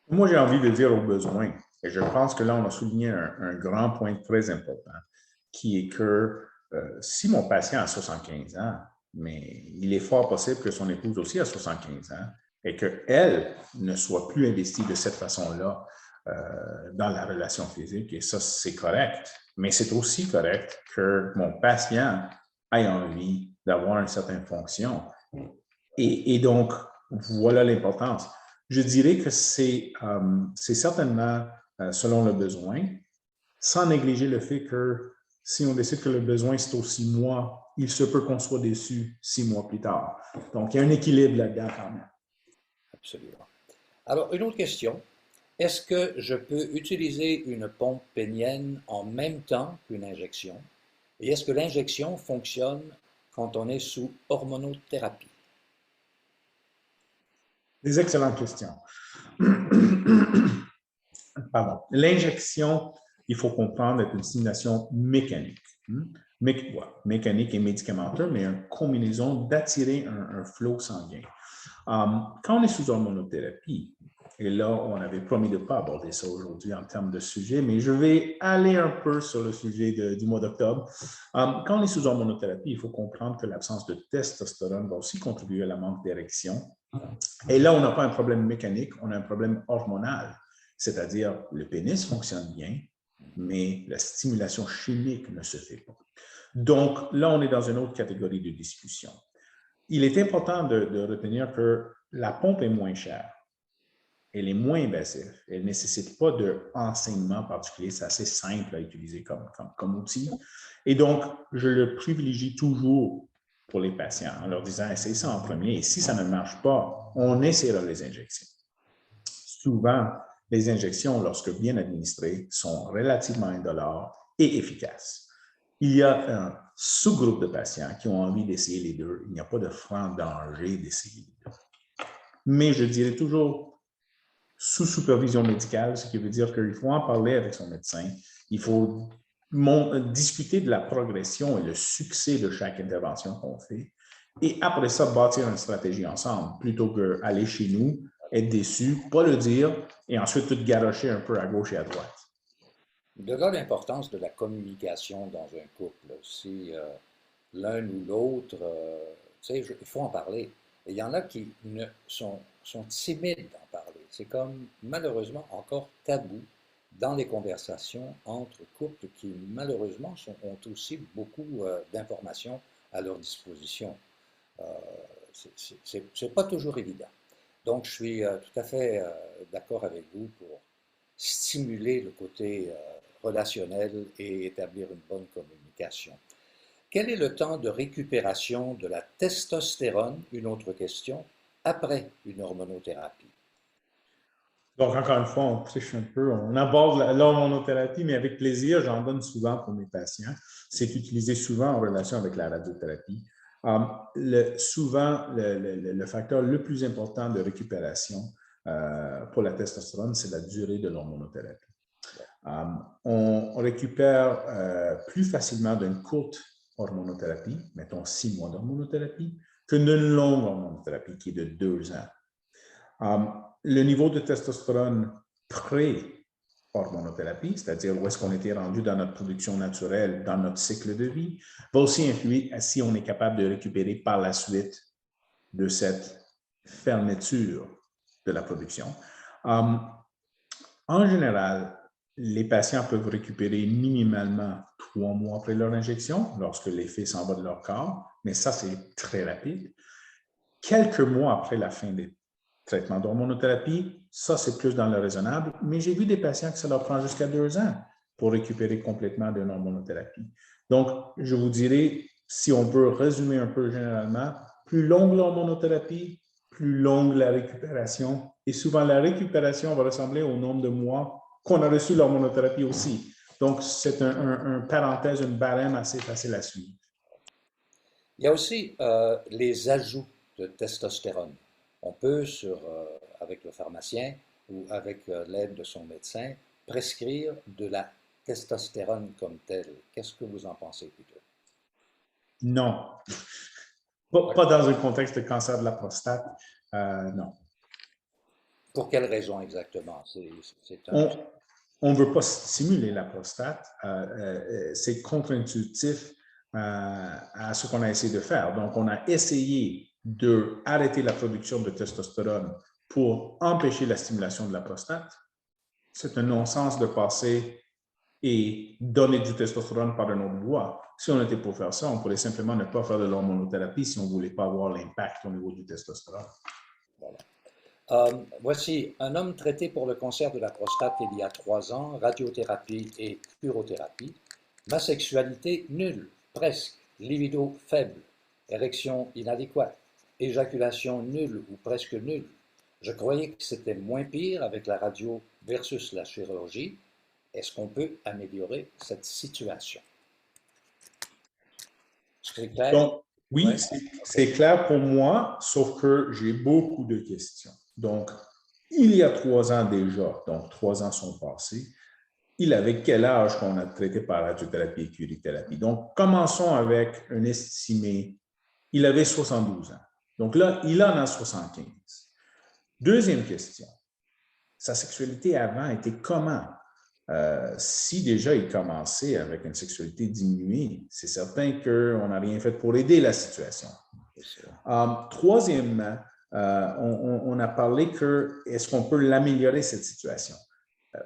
Moi, j'ai envie de dire au besoin. Et je pense que là, on a souligné un grand point très important, qui est que si mon patient a 75 ans, mais il est fort possible que son épouse aussi a 75 ans et qu'elle ne soit plus investie de cette façon-là dans la relation physique. Et ça, c'est correct. Mais c'est aussi correct que mon patient ait envie d'avoir une certaine fonction. Et donc, voilà l'importance. Je dirais que c'est certainement selon le besoin, sans négliger le fait que si on décide que le besoin, c'est aux 6 mois, il se peut qu'on soit déçu 6 mois plus tard. Donc, il y a un équilibre là-dedans quand même. Absolument. Alors, une autre question. Est-ce que je peux utiliser une pompe pénienne en même temps qu'une injection? Et est-ce que l'injection fonctionne quand on est sous hormonothérapie? Des excellentes questions. Pardon. L'injection, il faut comprendre, est une stimulation mécanique. Mécanique et médicamenteuse, mais une combinaison d'attirer un flot sanguin. Quand on est sous hormonothérapie, et là, on avait promis de ne pas aborder ça aujourd'hui en termes de sujet, mais je vais aller un peu sur le sujet du mois d'octobre. Quand on est sous hormonothérapie, il faut comprendre que l'absence de testostérone va aussi contribuer à la manque d'érection. Et là, on n'a pas un problème mécanique, on a un problème hormonal, c'est-à-dire le pénis fonctionne bien, mais la stimulation chimique ne se fait pas. Donc, là, on est dans une autre catégorie de discussion. Il est important de retenir que la pompe est moins chère. Elle est moins invasive. Elle ne nécessite pas d'enseignement particulier. C'est assez simple à utiliser comme outil. Et donc, je le privilégie toujours pour les patients en leur disant, essayez ça en premier. Et si ça ne marche pas, on essaiera les injections. Souvent, les injections, lorsque bien administrées, sont relativement indolores et efficaces. Il y a un sous-groupe de patients qui ont envie d'essayer les deux. Il n'y a pas de franc danger d'essayer les deux. Mais je dirais toujours sous supervision médicale, ce qui veut dire qu'il faut en parler avec son médecin. Il faut discuter de la progression et le succès de chaque intervention qu'on fait. Et après ça, bâtir une stratégie ensemble, plutôt qu'aller chez nous, être déçu, pas le dire, et ensuite tout garocher un peu à gauche et à droite. De là l'importance de la communication dans un couple. Si l'un ou l'autre, il faut en parler. Et il y en a qui sont timides d'en parler. C'est comme malheureusement encore tabou dans les conversations entre couples qui malheureusement ont aussi beaucoup d'informations à leur disposition. Euh, c'est pas toujours évident. Donc je suis tout à fait d'accord avec vous pour stimuler le côté relationnel et établir une bonne communication. Quel est le temps de récupération de la testostérone, une autre question, après une hormonothérapie? Donc, encore une fois, on triche un peu, on aborde l'hormonothérapie, mais avec plaisir, j'en donne souvent pour mes patients. C'est utilisé souvent en relation avec la radiothérapie. Souvent, le facteur le plus important de récupération pour la testostérone, c'est la durée de l'hormonothérapie. On récupère plus facilement d'une courte hormonothérapie, mettons 6 mois d'hormonothérapie, que d'une longue hormonothérapie qui est de 2 ans. Le niveau de testostérone pré-hormonothérapie, c'est-à-dire où est-ce qu'on était rendu dans notre production naturelle, dans notre cycle de vie, va aussi influer à si on est capable de récupérer par la suite de cette fermeture de la production. En général, les patients peuvent récupérer minimalement 3 mois après leur injection, lorsque l'effet s'en va de leur corps, mais ça, c'est très rapide. Quelques mois après la fin des traitements d'hormonothérapie, ça, c'est plus dans le raisonnable, mais j'ai vu des patients que ça leur prend jusqu'à 2 ans pour récupérer complètement d'une hormonothérapie. Donc, je vous dirais, si on peut résumer un peu généralement, plus longue l'hormonothérapie, plus longue la récupération. Et souvent, la récupération va ressembler au nombre de mois qu'on a reçu l'hormonothérapie aussi. Donc, c'est un parenthèse, une barème assez facile à suivre. Il y a aussi les ajouts de testostérone. On peut, avec le pharmacien ou avec l'aide de son médecin, prescrire de la testostérone comme telle. Qu'est-ce que vous en pensez, Peter? Non. Pas dans un contexte de cancer de la prostate, non. Pour quelle raison exactement? On ne veut pas stimuler la prostate. C'est contre-intuitif à ce qu'on a essayé de faire. Donc, on a essayé d'arrêter la production de testostérone pour empêcher la stimulation de la prostate. C'est un non-sens de passer et donner du testostérone par une autre voie. Si on était pour faire ça, on pourrait simplement ne pas faire de l'hormonothérapie si on ne voulait pas avoir l'impact au niveau du testostérone. Voilà. Voici un homme traité pour le cancer de la prostate il y a 3 ans, radiothérapie et urothérapie. Ma sexualité nulle, presque, libido faible, érection inadéquate, éjaculation nulle ou presque nulle. Je croyais que c'était moins pire avec la radio versus la chirurgie. Est-ce qu'on peut améliorer cette situation? C'est clair? Donc, oui, Ouais. c'est clair pour moi, sauf que j'ai beaucoup de questions. Donc, il y a 3 ans déjà, donc 3 ans sont passés, il avait quel âge qu'on a traité par radiothérapie et curithérapie? Donc, commençons avec un estimé. Il avait 72 ans. Donc là, il en a 75. Deuxième question. Sa sexualité avant était comment? Si déjà il commençait avec une sexualité diminuée, c'est certain qu'on n'a rien fait pour aider la situation. Troisièmement, on a parlé que est-ce qu'on peut l'améliorer cette situation?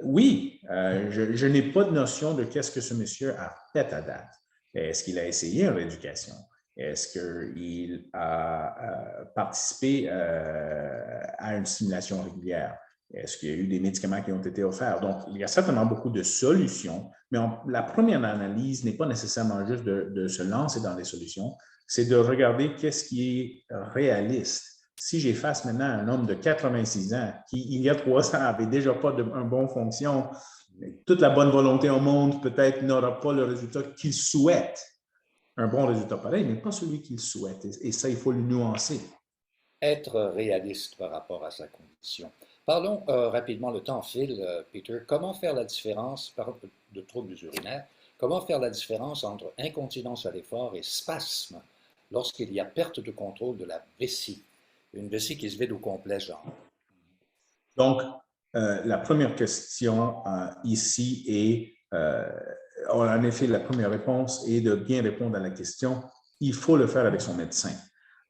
Oui, je n'ai pas de notion de qu'est-ce que ce monsieur a fait à date. Est-ce qu'il a essayé une rééducation? Est-ce qu'il a participé à une stimulation régulière? Est-ce qu'il y a eu des médicaments qui ont été offerts? Donc, il y a certainement beaucoup de solutions, mais la première analyse n'est pas nécessairement juste de se lancer dans des solutions, c'est de regarder qu'est-ce qui est réaliste. Si j'efface maintenant un homme de 86 ans qui, il y a 3 ans, avait déjà pas un bon fonction, toute la bonne volonté au monde peut-être n'aura pas le résultat qu'il souhaite. Un bon résultat pareil, mais pas celui qu'il souhaite. Et ça, il faut le nuancer. Être réaliste par rapport à sa condition. Parlons rapidement, le temps file, Peter. Comment faire la différence, par de troubles urinaires, comment faire la différence entre incontinence à l'effort et spasme lorsqu'il y a perte de contrôle de la vessie? Une vessie qui se vide au complet, genre. Donc, la première question ici est, en effet, la première réponse est de bien répondre à la question. Il faut le faire avec son médecin.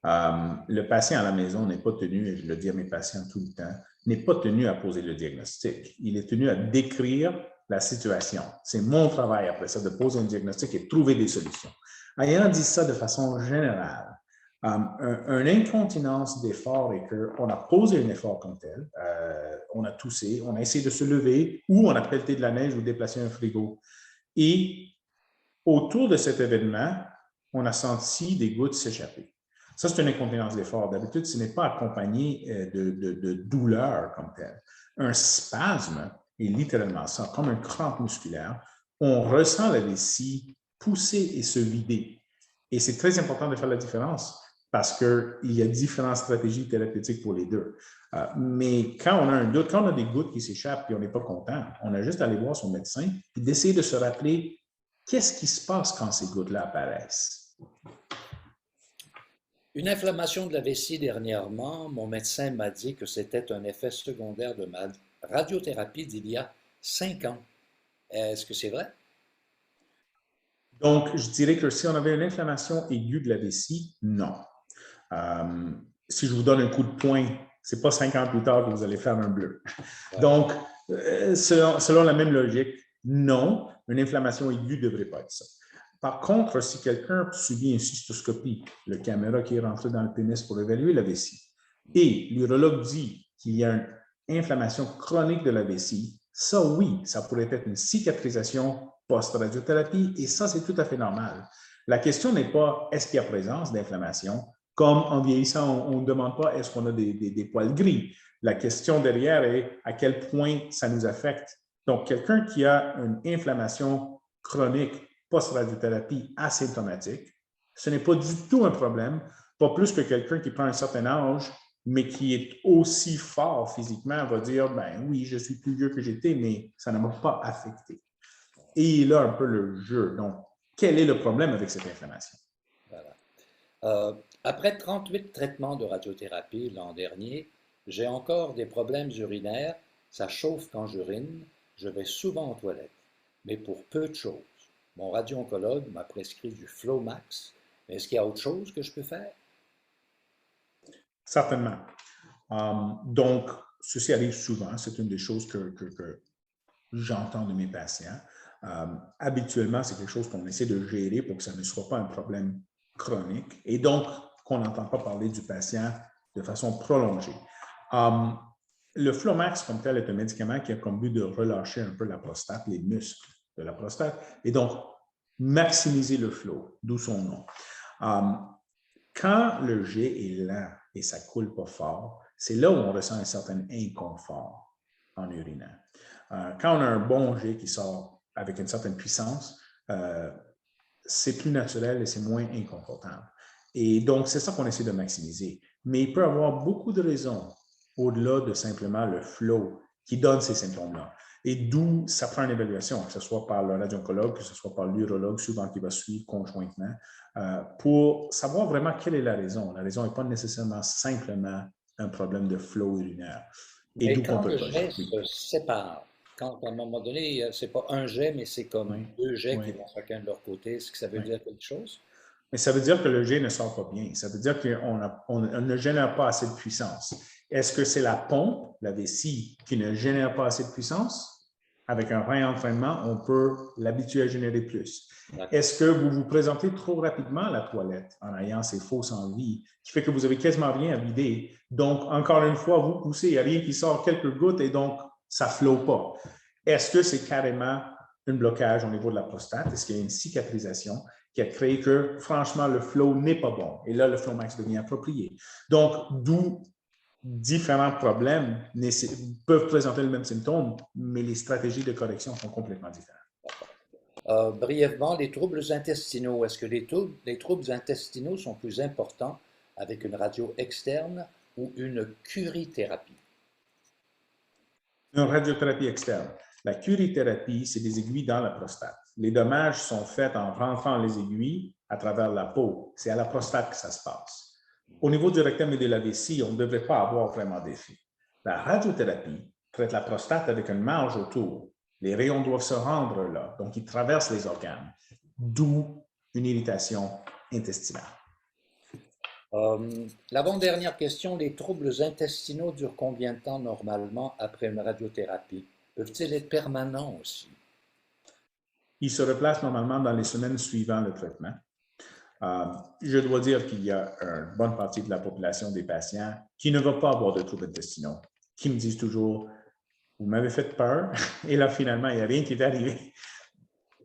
Le patient à la maison n'est pas tenu, et je le dis à mes patients tout le temps, n'est pas tenu à poser le diagnostic. Il est tenu à décrire la situation. C'est mon travail après ça de poser un diagnostic et de trouver des solutions. Ayant dit ça de façon générale, une incontinence d'effort est qu'on a posé un effort comme tel, on a toussé, on a essayé de se lever ou on a pelleté de la neige ou déplacé un frigo. Et autour de cet événement, on a senti des gouttes s'échapper. Ça, c'est une incontinence d'effort. D'habitude, ce n'est pas accompagné de douleur comme tel. Un spasme est littéralement ça, comme un crampe musculaire. On ressent la vessie pousser et se vider. Et c'est très important de faire la différence parce qu'il y a différentes stratégies thérapeutiques pour les deux. Mais quand on a un doute, quand on a des gouttes qui s'échappent et on n'est pas content, on a juste à aller voir son médecin et d'essayer de se rappeler qu'est-ce qui se passe quand ces gouttes-là apparaissent. Une inflammation de la vessie dernièrement, mon médecin m'a dit que c'était un effet secondaire de ma radiothérapie d'il y a 5 ans. Est-ce que c'est vrai? Donc, je dirais que si on avait une inflammation aiguë de la vessie, non. Si je vous donne un coup de poing, ce n'est pas 5 ans plus tard que vous allez faire un bleu. Ouais. Donc, selon la même logique, non, une inflammation aiguë ne devrait pas être ça. Par contre, si quelqu'un subit une cystoscopie, le caméra qui est rentré dans le pénis pour évaluer la vessie, et l'urologue dit qu'il y a une inflammation chronique de la vessie, ça oui, ça pourrait être une cicatrisation post-radiothérapie, et ça, c'est tout à fait normal. La question n'est pas est-ce qu'il y a présence d'inflammation, comme en vieillissant, on ne demande pas est-ce qu'on a des poils gris. La question derrière est à quel point ça nous affecte. Donc, quelqu'un qui a une inflammation chronique post-radiothérapie asymptomatique, ce n'est pas du tout un problème, pas plus que quelqu'un qui prend un certain âge, mais qui est aussi fort physiquement, va dire, ben oui, je suis plus vieux que j'étais, mais ça ne m'a pas affecté. Et il a un peu le jeu. Donc, quel est le problème avec cette inflammation? Voilà. Après 38 traitements de radiothérapie l'an dernier, j'ai encore des problèmes urinaires. Ça chauffe quand j'urine. Je vais souvent aux toilettes, mais pour peu de choses. Mon radio-oncologue m'a prescrit du Flomax. Mais est-ce qu'il y a autre chose que je peux faire? Certainement. Donc, ceci arrive souvent. C'est une des choses que j'entends de mes patients. Habituellement, c'est quelque chose qu'on essaie de gérer pour que ça ne soit pas un problème chronique et donc qu'on n'entend pas parler du patient de façon prolongée. Le Flomax, comme tel, est un médicament qui a comme but de relâcher un peu la prostate, les muscles de la prostate, et donc maximiser le flow, d'où son nom. Quand le jet est lent et ça ne coule pas fort, c'est là où on ressent un certain inconfort en urinant. Quand on a un bon jet qui sort avec une certaine puissance, c'est plus naturel et c'est moins inconfortable. Et donc, c'est ça qu'on essaie de maximiser. Mais il peut y avoir beaucoup de raisons au-delà de simplement le flow qui donne ces symptômes-là. Et d'où ça prend une évaluation, que ce soit par le radio-oncologue, que ce soit par l'urologue, souvent qui va suivre conjointement, pour savoir vraiment quelle est la raison. La raison n'est pas nécessairement simplement un problème de flow urinaire. Et Mais d'où qu'on quand peut le pas. jet se sépare, quand à un moment donné, c'est pas un jet, mais c'est comme deux jets qui vont chacun de leur côté, est-ce que ça veut dire quelque chose? Mais ça veut dire que le jet ne sort pas bien. Ça veut dire qu'on ne génère pas assez de puissance. Est-ce que c'est la pompe, la vessie, qui ne génère pas assez de puissance? avec un réentraînement, on peut l'habituer à générer plus. Est-ce que vous vous présentez trop rapidement à la toilette en ayant ces fausses envies qui fait que vous avez quasiment rien à vider? Donc, encore une fois, vous poussez, il n'y a rien qui sort, quelques gouttes et donc, ça ne flotte pas. Est-ce que c'est carrément un blocage au niveau de la prostate? Est-ce qu'il y a une cicatrisation qui a créé que, franchement, le flow n'est pas bon? Et là, le flow max devient approprié. Donc, d'où différents problèmes peuvent présenter le même symptôme, mais les stratégies de correction sont complètement différentes. Brièvement, les troubles intestinaux. Est-ce que les troubles intestinaux sont plus importants avec une radio externe ou une curithérapie? Une radiothérapie externe. La curithérapie, c'est des aiguilles dans la prostate. Les dommages sont faits en rentrant les aiguilles à travers la peau. C'est à la prostate que ça se passe. Au niveau du rectum et de la vessie, on ne devrait pas avoir vraiment d'effet. La radiothérapie traite la prostate avec une marge autour. Les rayons doivent se rendre là, donc ils traversent les organes, d'où une irritation intestinale. L'avant-dernière question, les troubles intestinaux durent combien de temps normalement après une radiothérapie? Peuvent-ils être permanents aussi? Ils se replacent normalement dans les semaines suivant le traitement. Je dois dire qu'il y a une bonne partie de la population des patients qui ne va pas avoir de troubles intestinaux, qui me disent toujours « Vous m'avez fait peur et là, finalement, il n'y a rien qui est arrivé. »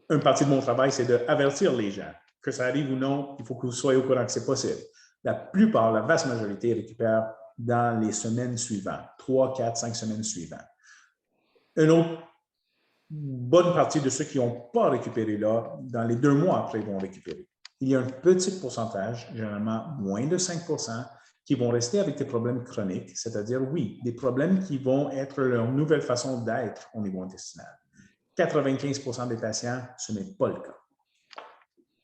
Une partie de mon travail, c'est d'avertir les gens. Que ça arrive ou non, il faut que vous soyez au courant que c'est possible. La plupart, la vaste majorité récupèrent dans les semaines suivantes, 3, 4, 5 semaines suivantes. Une autre bonne partie de ceux qui n'ont pas récupéré là, dans les 2 mois après, ils vont récupérer. Il y a un petit pourcentage, généralement moins de 5 qui vont rester avec des problèmes chroniques, c'est-à-dire, oui, des problèmes qui vont être leur nouvelle façon d'être au niveau intestinal. 95 des patients, ce n'est pas le cas.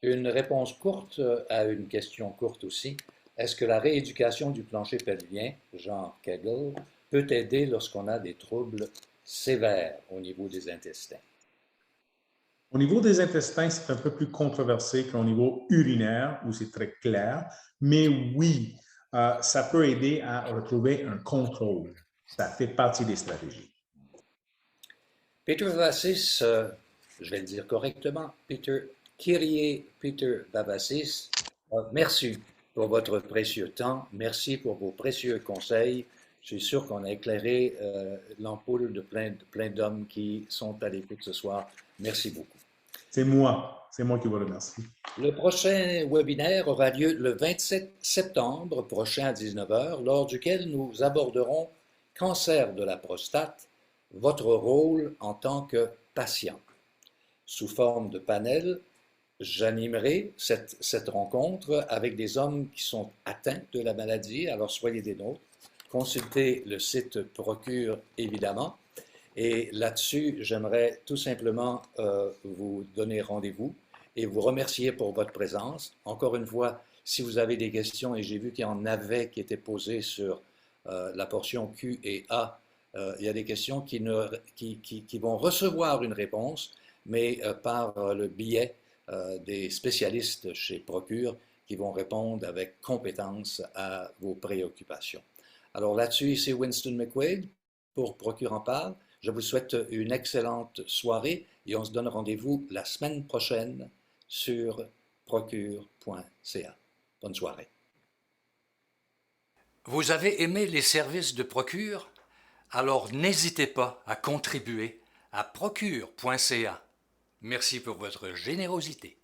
Une réponse courte à une question courte aussi. Est-ce que la rééducation du plancher pelvien, genre Kegel, peut aider lorsqu'on a des troubles sévères au niveau des intestins? Au niveau des intestins, c'est un peu plus controversé qu'au niveau urinaire, où c'est très clair. Mais oui, ça peut aider à retrouver un contrôle. Ça fait partie des stratégies. Peter Vavassis, je vais le dire correctement, Kyrie Peter Vavassis, merci pour votre précieux temps, merci pour vos précieux conseils. Je suis sûr qu'on a éclairé l'ampoule de plein d'hommes qui sont à l'écoute ce soir. Merci beaucoup. C'est moi qui vous remercie. Le prochain webinaire aura lieu le 27 septembre prochain à 19 h, lors duquel nous aborderons cancer de la prostate, votre rôle en tant que patient. Sous forme de panel, j'animerai cette rencontre avec des hommes qui sont atteints de la maladie, alors soyez des nôtres. Consultez le site Procure, évidemment. Et là-dessus, j'aimerais tout simplement vous donner rendez-vous et vous remercier pour votre présence. Encore une fois, si vous avez des questions, et j'ai vu qu'il y en avait qui étaient posées sur la portion Q et A, il y a des questions qui vont recevoir une réponse, mais par le biais des spécialistes chez Procure qui vont répondre avec compétence à vos préoccupations. Alors là-dessus, c'est Winston McQuaid pour Procure en parle. Je vous souhaite une excellente soirée et on se donne rendez-vous la semaine prochaine sur procure.ca. Bonne soirée. Vous avez aimé les services de Procure? Alors n'hésitez pas à contribuer à procure.ca. Merci pour votre générosité.